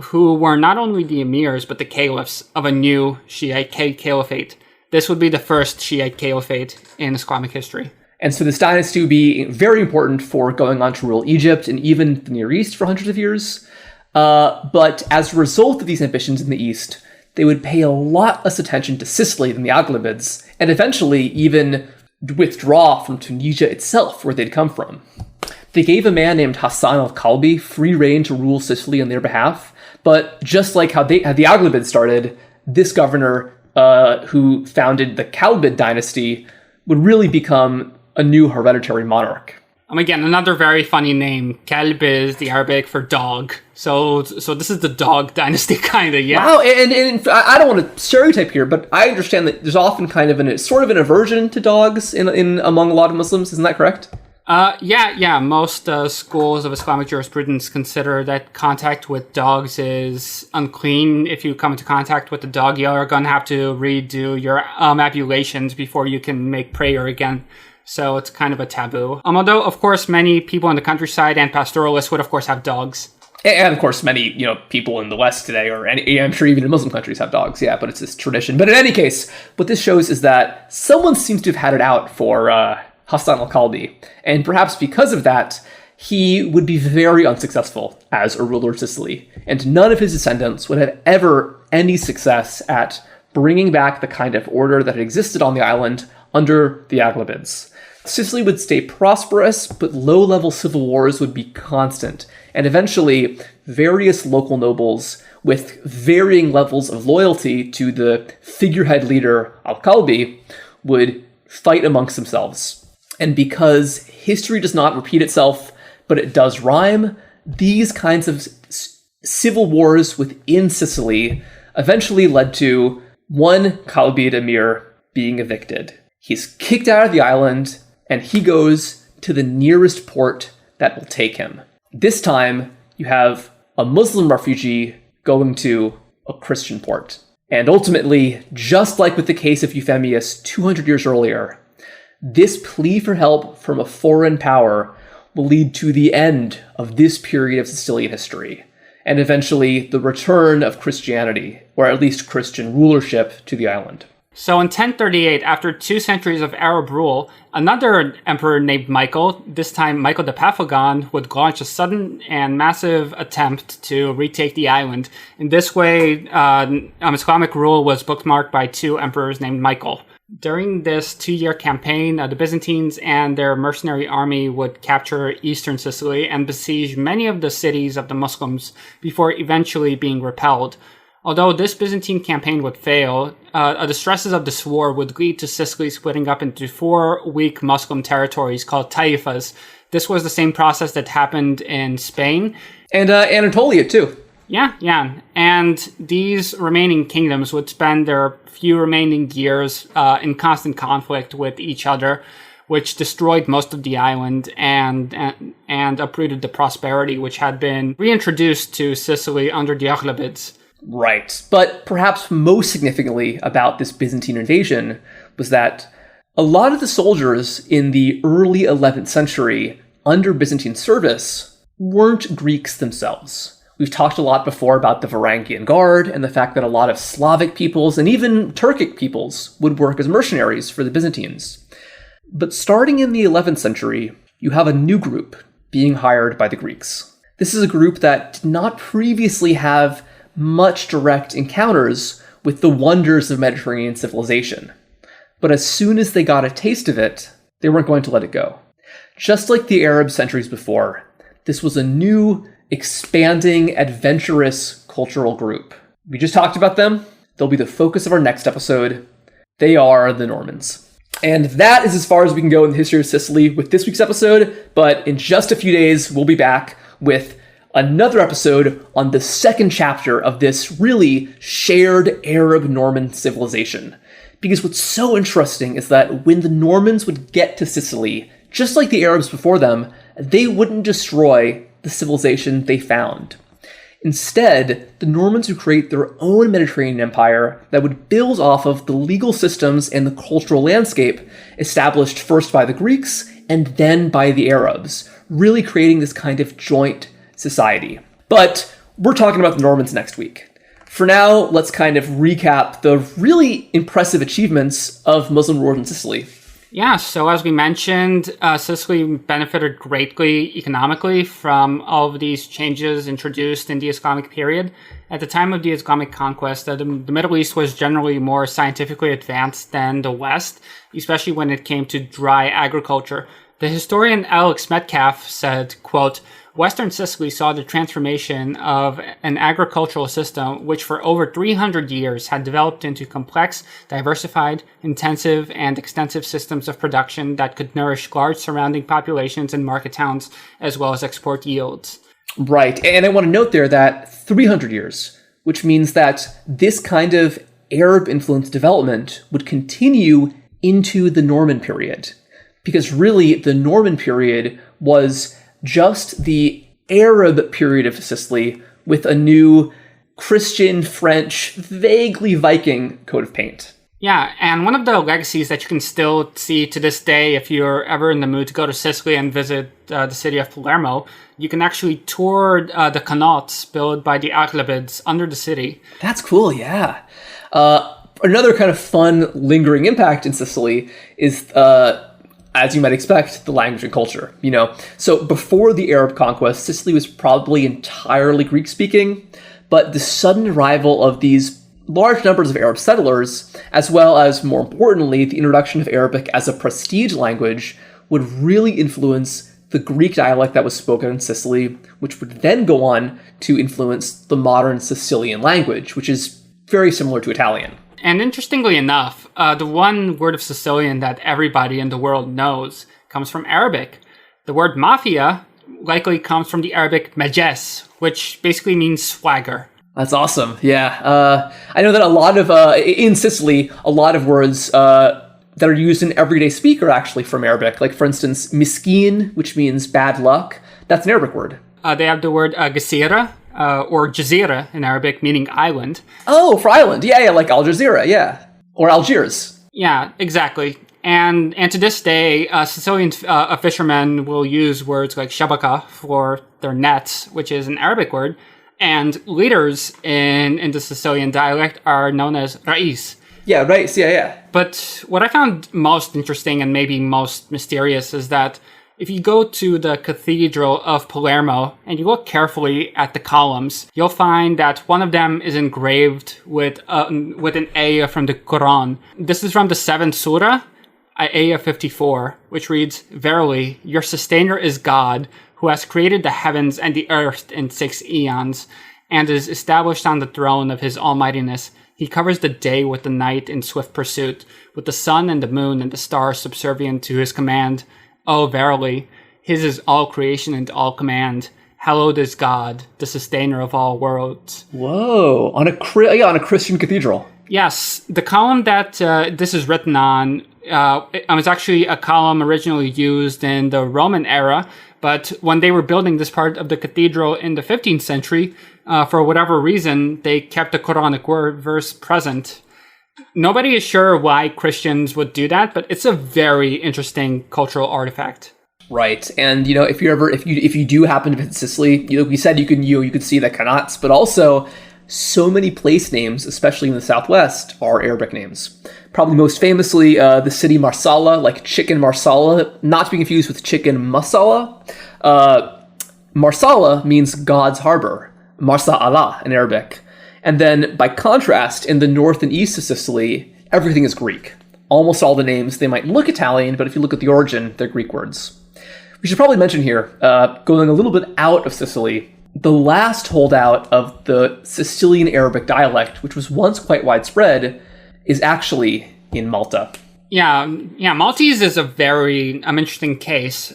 who were not only the emirs, but the caliphs of a new Shiite caliphate. This would be the first Shiite caliphate in Islamic history. And so this dynasty would be very important for going on to rule Egypt and even the Near East for hundreds of years. But as a result of these ambitions in the East, they would pay a lot less attention to Sicily than the Aghlabids, and eventually even withdraw from Tunisia itself, where they'd come from. They gave a man named Hassan al-Kalbi free reign to rule Sicily on their behalf, but just like how the Aghlabids started, this governor who founded the Kalbid dynasty would really become a new hereditary monarch. Again, another very funny name. Kalb is the Arabic for dog. So this is the dog dynasty, kind of, yeah. Wow, and I don't want to stereotype here, but I understand that there's often kind of an aversion to dogs in among a lot of Muslims. Isn't that correct? Yeah. Most schools of Islamic jurisprudence consider that contact with dogs is unclean. If you come into contact with a dog, you're going to have to redo your ablutions before you can make prayer again. So it's kind of a taboo. Although, of course, many people in the countryside and pastoralists would, of course, have dogs. And, of course, many people in the West today, or I'm sure even in Muslim countries, have dogs. Yeah, but it's this tradition. But in any case, what this shows is that someone seems to have had it out for Hassan al-Kalbi. And perhaps because of that, he would be very unsuccessful as a ruler of Sicily. And none of his descendants would have ever any success at bringing back the kind of order that had existed on the island under the Aghlabids. Sicily would stay prosperous, but low-level civil wars would be constant, and eventually various local nobles with varying levels of loyalty to the figurehead leader Al-Kalbi would fight amongst themselves. And because history does not repeat itself, but it does rhyme, these kinds of civil wars within Sicily eventually led to one Kalbid emir being evicted. He's kicked out of the island, and he goes to the nearest port that will take him. This time, you have a Muslim refugee going to a Christian port. And ultimately, just like with the case of Euphemius 200 years earlier, this plea for help from a foreign power will lead to the end of this period of Sicilian history, and eventually the return of Christianity, or at least Christian rulership, to the island. So in 1038, after 2 centuries of Arab rule, another emperor named Michael, this time Michael the Paphlagon, would launch a sudden and massive attempt to retake the island. In this way, Islamic rule was bookmarked by 2 emperors named Michael. During this 2-year campaign, the Byzantines and their mercenary army would capture eastern Sicily and besiege many of the cities of the Muslims before eventually being repelled. Although this Byzantine campaign would fail, the stresses of this war would lead to Sicily splitting up into 4 weak Muslim territories called taifas. This was the same process that happened in Spain. And Anatolia, too. Yeah. And these remaining kingdoms would spend their few remaining years in constant conflict with each other, which destroyed most of the island and uprooted the prosperity which had been reintroduced to Sicily under the Aghlabids. Right. But perhaps most significantly about this Byzantine invasion was that a lot of the soldiers in the early 11th century under Byzantine service weren't Greeks themselves. We've talked a lot before about the Varangian Guard and the fact that a lot of Slavic peoples and even Turkic peoples would work as mercenaries for the Byzantines. But starting in the 11th century, you have a new group being hired by the Greeks. This is a group that did not previously have much direct encounters with the wonders of Mediterranean civilization. But as soon as they got a taste of it, they weren't going to let it go. Just like the Arab centuries before, this was a new, expanding, adventurous cultural group. We just talked about them. They'll be the focus of our next episode. They are the Normans. And that is as far as we can go in the history of Sicily with this week's episode, but in just a few days, we'll be back with another episode on the second chapter of this really shared Arab-Norman civilization. Because what's so interesting is that when the Normans would get to Sicily, just like the Arabs before them, they wouldn't destroy the civilization they found. Instead, the Normans would create their own Mediterranean empire that would build off of the legal systems and the cultural landscape established first by the Greeks and then by the Arabs, really creating this kind of joint society. But we're talking about the Normans next week. For now, let's kind of recap the really impressive achievements of Muslim rule in Sicily. Yeah, so as we mentioned, Sicily benefited greatly economically from all of these changes introduced in the Islamic period. At the time of the Islamic conquest, the Middle East was generally more scientifically advanced than the West, especially when it came to dry agriculture. The historian Alex Metcalf said, quote, "Western Sicily saw the transformation of an agricultural system which for over 300 years had developed into complex, diversified, intensive, and extensive systems of production that could nourish large surrounding populations and market towns, as well as export yields." Right, and I want to note there that 300 years, which means that this kind of Arab-influenced development would continue into the Norman period. Because really, the Norman period was just the Arab period of Sicily with a new Christian, French, vaguely Viking coat of paint. Yeah, and one of the legacies that you can still see to this day if you're ever in the mood to go to Sicily and visit the city of Palermo, you can actually tour the canals built by the Aghlabids under the city. That's cool, yeah. Another kind of fun, lingering impact in Sicily is as you might expect, the language and culture, So before the Arab conquest, Sicily was probably entirely Greek-speaking, but the sudden arrival of these large numbers of Arab settlers, as well as, more importantly, the introduction of Arabic as a prestige language, would really influence the Greek dialect that was spoken in Sicily, which would then go on to influence the modern Sicilian language, which is very similar to Italian. And interestingly enough, the one word of Sicilian that everybody in the world knows comes from Arabic. The word mafia likely comes from the Arabic majes, which basically means swagger. That's awesome. Yeah. I know that a lot of, in Sicily, a lot of words that are used in everyday speak are actually from Arabic. Like, for instance, miskin, which means bad luck. That's an Arabic word. They have the word gasira, or Jazeera in Arabic, meaning island. Oh, for island. Yeah, like Al Jazeera, yeah. Or Algiers. Yeah, exactly. And to this day, Sicilian fishermen will use words like shabaka for their nets, which is an Arabic word. And leaders in the Sicilian dialect are known as rais. Yeah, right. So, yeah. But what I found most interesting and maybe most mysterious is that if you go to the Cathedral of Palermo and you look carefully at the columns, you'll find that one of them is engraved with an ayah from the Quran. This is from the 7th Surah, ayah 54, which reads, "Verily, your sustainer is God, who has created the heavens and the earth in 6 eons, and is established on the throne of his almightiness. He covers the day with the night in swift pursuit, with the sun and the moon and the stars subservient to his command. Oh, verily, his is all creation and all command. Hallowed is God, the sustainer of all worlds." Whoa, on a Christian cathedral. Yes, the column that this is written on it was actually a column originally used in the Roman era, but when they were building this part of the cathedral in the 15th century, for whatever reason, they kept the Quranic verse present. Nobody is sure why Christians would do that, but it's a very interesting cultural artifact. Right, and if you do happen to visit Sicily, like we said, you could see the Connaughts, but also so many place names, especially in the southwest, are Arabic names. Probably most famously, the city Marsala, like chicken Marsala, not to be confused with chicken masala. Marsala means God's harbor, Marsa Allah in Arabic. And then, by contrast, in the north and east of Sicily, everything is Greek. Almost all the names, they might look Italian, but if you look at the origin, they're Greek words. We should probably mention here, going a little bit out of Sicily, the last holdout of the Sicilian Arabic dialect, which was once quite widespread, is actually in Malta. Yeah, Maltese is a very interesting case.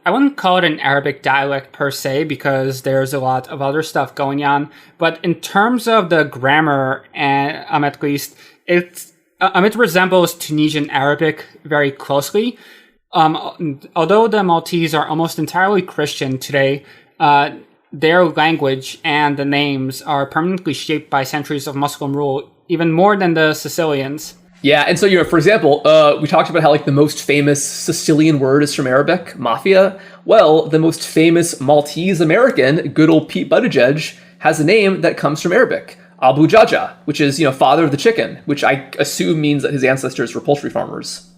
I wouldn't call it an Arabic dialect per se, because there's a lot of other stuff going on. But in terms of the grammar, at least, it resembles Tunisian Arabic very closely. Although the Maltese are almost entirely Christian today, their language and the names are permanently shaped by centuries of Muslim rule, even more than the Sicilians. Yeah, and so, for example, we talked about how, the most famous Sicilian word is from Arabic, mafia. Well, the most famous Maltese American, good old Pete Buttigieg, has a name that comes from Arabic, Abu Jaja, which is, father of the chicken, which I assume means that his ancestors were poultry farmers.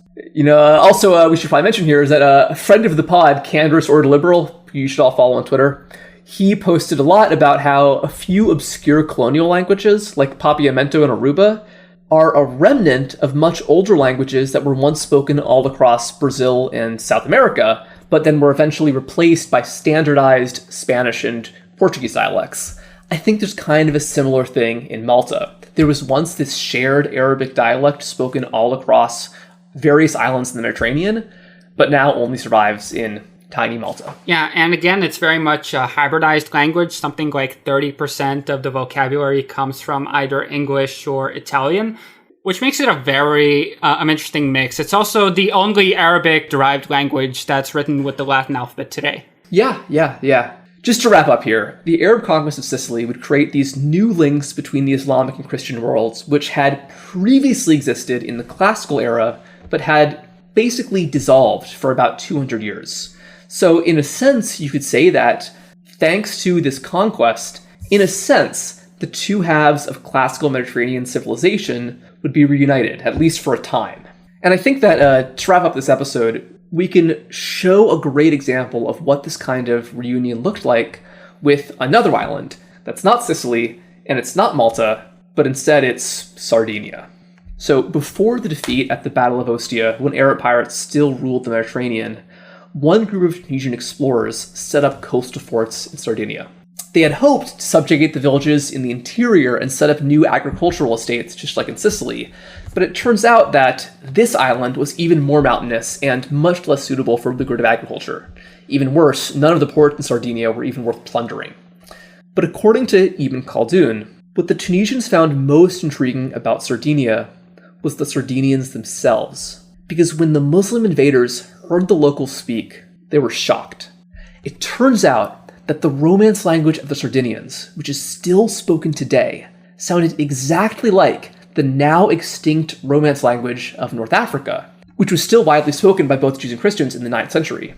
Also, we should probably mention here is that a friend of the pod, Canderous or Liberal, who you should all follow on Twitter, he posted a lot about how a few obscure colonial languages, like Papiamento and Aruba, are a remnant of much older languages that were once spoken all across Brazil and South America, but then were eventually replaced by standardized Spanish and Portuguese dialects. I think there's kind of a similar thing in Malta. There was once this shared Arabic dialect spoken all across various islands in the Mediterranean, but now only survives in tiny Malta. Yeah, and again, it's very much a hybridized language. Something like 30% of the vocabulary comes from either English or Italian, which makes it a very interesting mix. It's also the only Arabic-derived language that's written with the Latin alphabet today. Yeah. Just to wrap up here, the Arab conquest of Sicily would create these new links between the Islamic and Christian worlds, which had previously existed in the classical era, but had basically dissolved for about 200 years. So in a sense, you could say that, thanks to this conquest, in a sense, the two halves of classical Mediterranean civilization would be reunited, at least for a time. And I think that to wrap up this episode, we can show a great example of what this kind of reunion looked like with another island that's not Sicily, and it's not Malta, but instead it's Sardinia. So before the defeat at the Battle of Ostia, when Arab pirates still ruled the Mediterranean, one group of Tunisian explorers set up coastal forts in Sardinia. They had hoped to subjugate the villages in the interior and set up new agricultural estates, just like in Sicily, but it turns out that this island was even more mountainous and much less suitable for lucrative agriculture. Even worse, none of the ports in Sardinia were even worth plundering. But according to Ibn Khaldun, what the Tunisians found most intriguing about Sardinia was the Sardinians themselves. Because when the Muslim invaders heard the locals speak, they were shocked. It turns out that the Romance language of the Sardinians, which is still spoken today, sounded exactly like the now extinct Romance language of North Africa, which was still widely spoken by both Jews and Christians in the 9th century.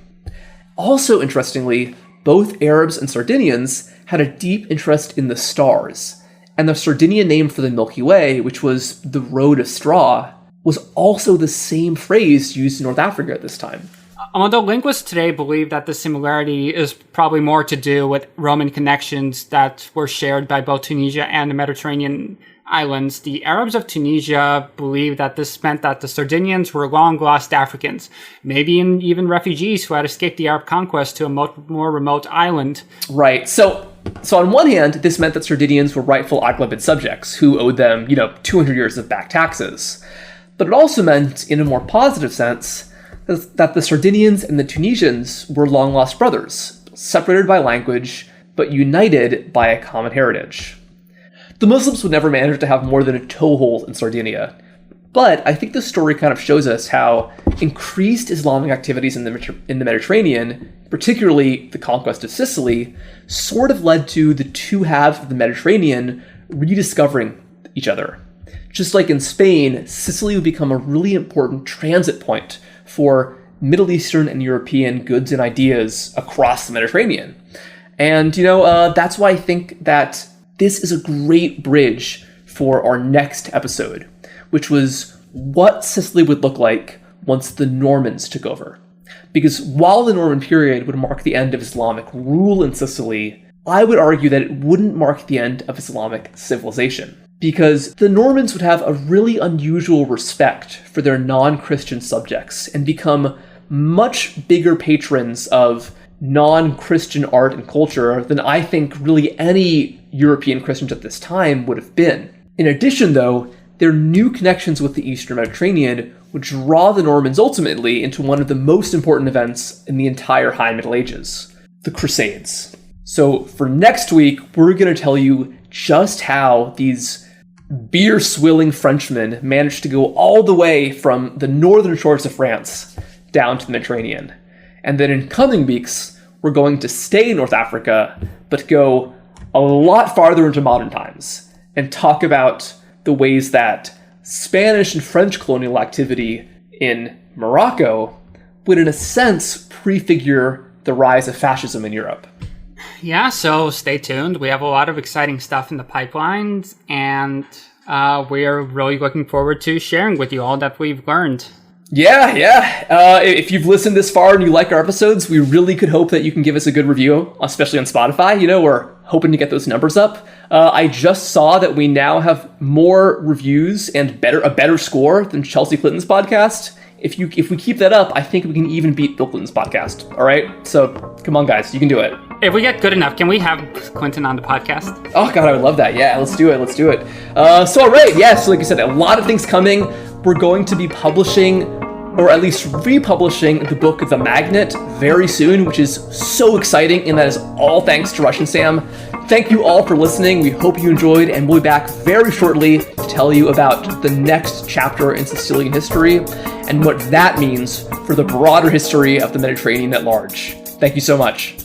Also, interestingly, both Arabs and Sardinians had a deep interest in the stars, And the Sardinian name for the Milky Way, which was the road of straw, was also the same phrase used in North Africa at this time. Although linguists today believe that the similarity is probably more to do with Roman connections that were shared by both Tunisia and the Mediterranean islands, the Arabs of Tunisia believe that this meant that the Sardinians were long-lost Africans, maybe even refugees who had escaped the Arab conquest to a more remote island. Right. So on one hand, this meant that Sardinians were rightful Aghlabid subjects who owed them, 200 years of back taxes. But it also meant, in a more positive sense, that the Sardinians and the Tunisians were long-lost brothers, separated by language, but united by a common heritage. The Muslims would never manage to have more than a toehold in Sardinia, but I think this story kind of shows us how increased Islamic activities in the Mediterranean, particularly the conquest of Sicily, sort of led to the two halves of the Mediterranean rediscovering each other. Just like in Spain, Sicily would become a really important transit point for Middle Eastern and European goods and ideas across the Mediterranean. And, that's why I think that this is a great bridge for our next episode, which was what Sicily would look like once the Normans took over. Because while the Norman period would mark the end of Islamic rule in Sicily, I would argue that it wouldn't mark the end of Islamic civilization. Because the Normans would have a really unusual respect for their non-Christian subjects and become much bigger patrons of non-Christian art and culture than I think really any European Christians at this time would have been. In addition, though, their new connections with the Eastern Mediterranean would draw the Normans ultimately into one of the most important events in the entire High Middle Ages, the Crusades. So for next week, we're going to tell you just how these beer-swilling Frenchmen managed to go all the way from the northern shores of France down to the Mediterranean. And then in coming weeks, we're going to stay in North Africa, but go a lot farther into modern times and talk about the ways that Spanish and French colonial activity in Morocco would, in a sense, prefigure the rise of fascism in Europe. Yeah, so stay tuned. We have a lot of exciting stuff in the pipeline, and we're really looking forward to sharing with you all that we've learned. Yeah. If you've listened this far and you like our episodes, we really could hope that you can give us a good review, especially on Spotify. We're hoping to get those numbers up. I just saw that we now have more reviews and a better score than Chelsea Clinton's podcast. If we keep that up, I think we can even beat Bill Clinton's podcast. All right? So come on, guys. You can do it. If we get good enough, can we have Clinton on the podcast? Oh, God, I would love that. Yeah, let's do it. So, all right. Yeah, so like I said, a lot of things coming. We're going to be publishing, or at least republishing, the book The Magnet very soon, which is so exciting, and that is all thanks to Russian Sam. Thank you all for listening. We hope you enjoyed, and we'll be back very shortly to tell you about the next chapter in Sicilian history and what that means for the broader history of the Mediterranean at large. Thank you so much.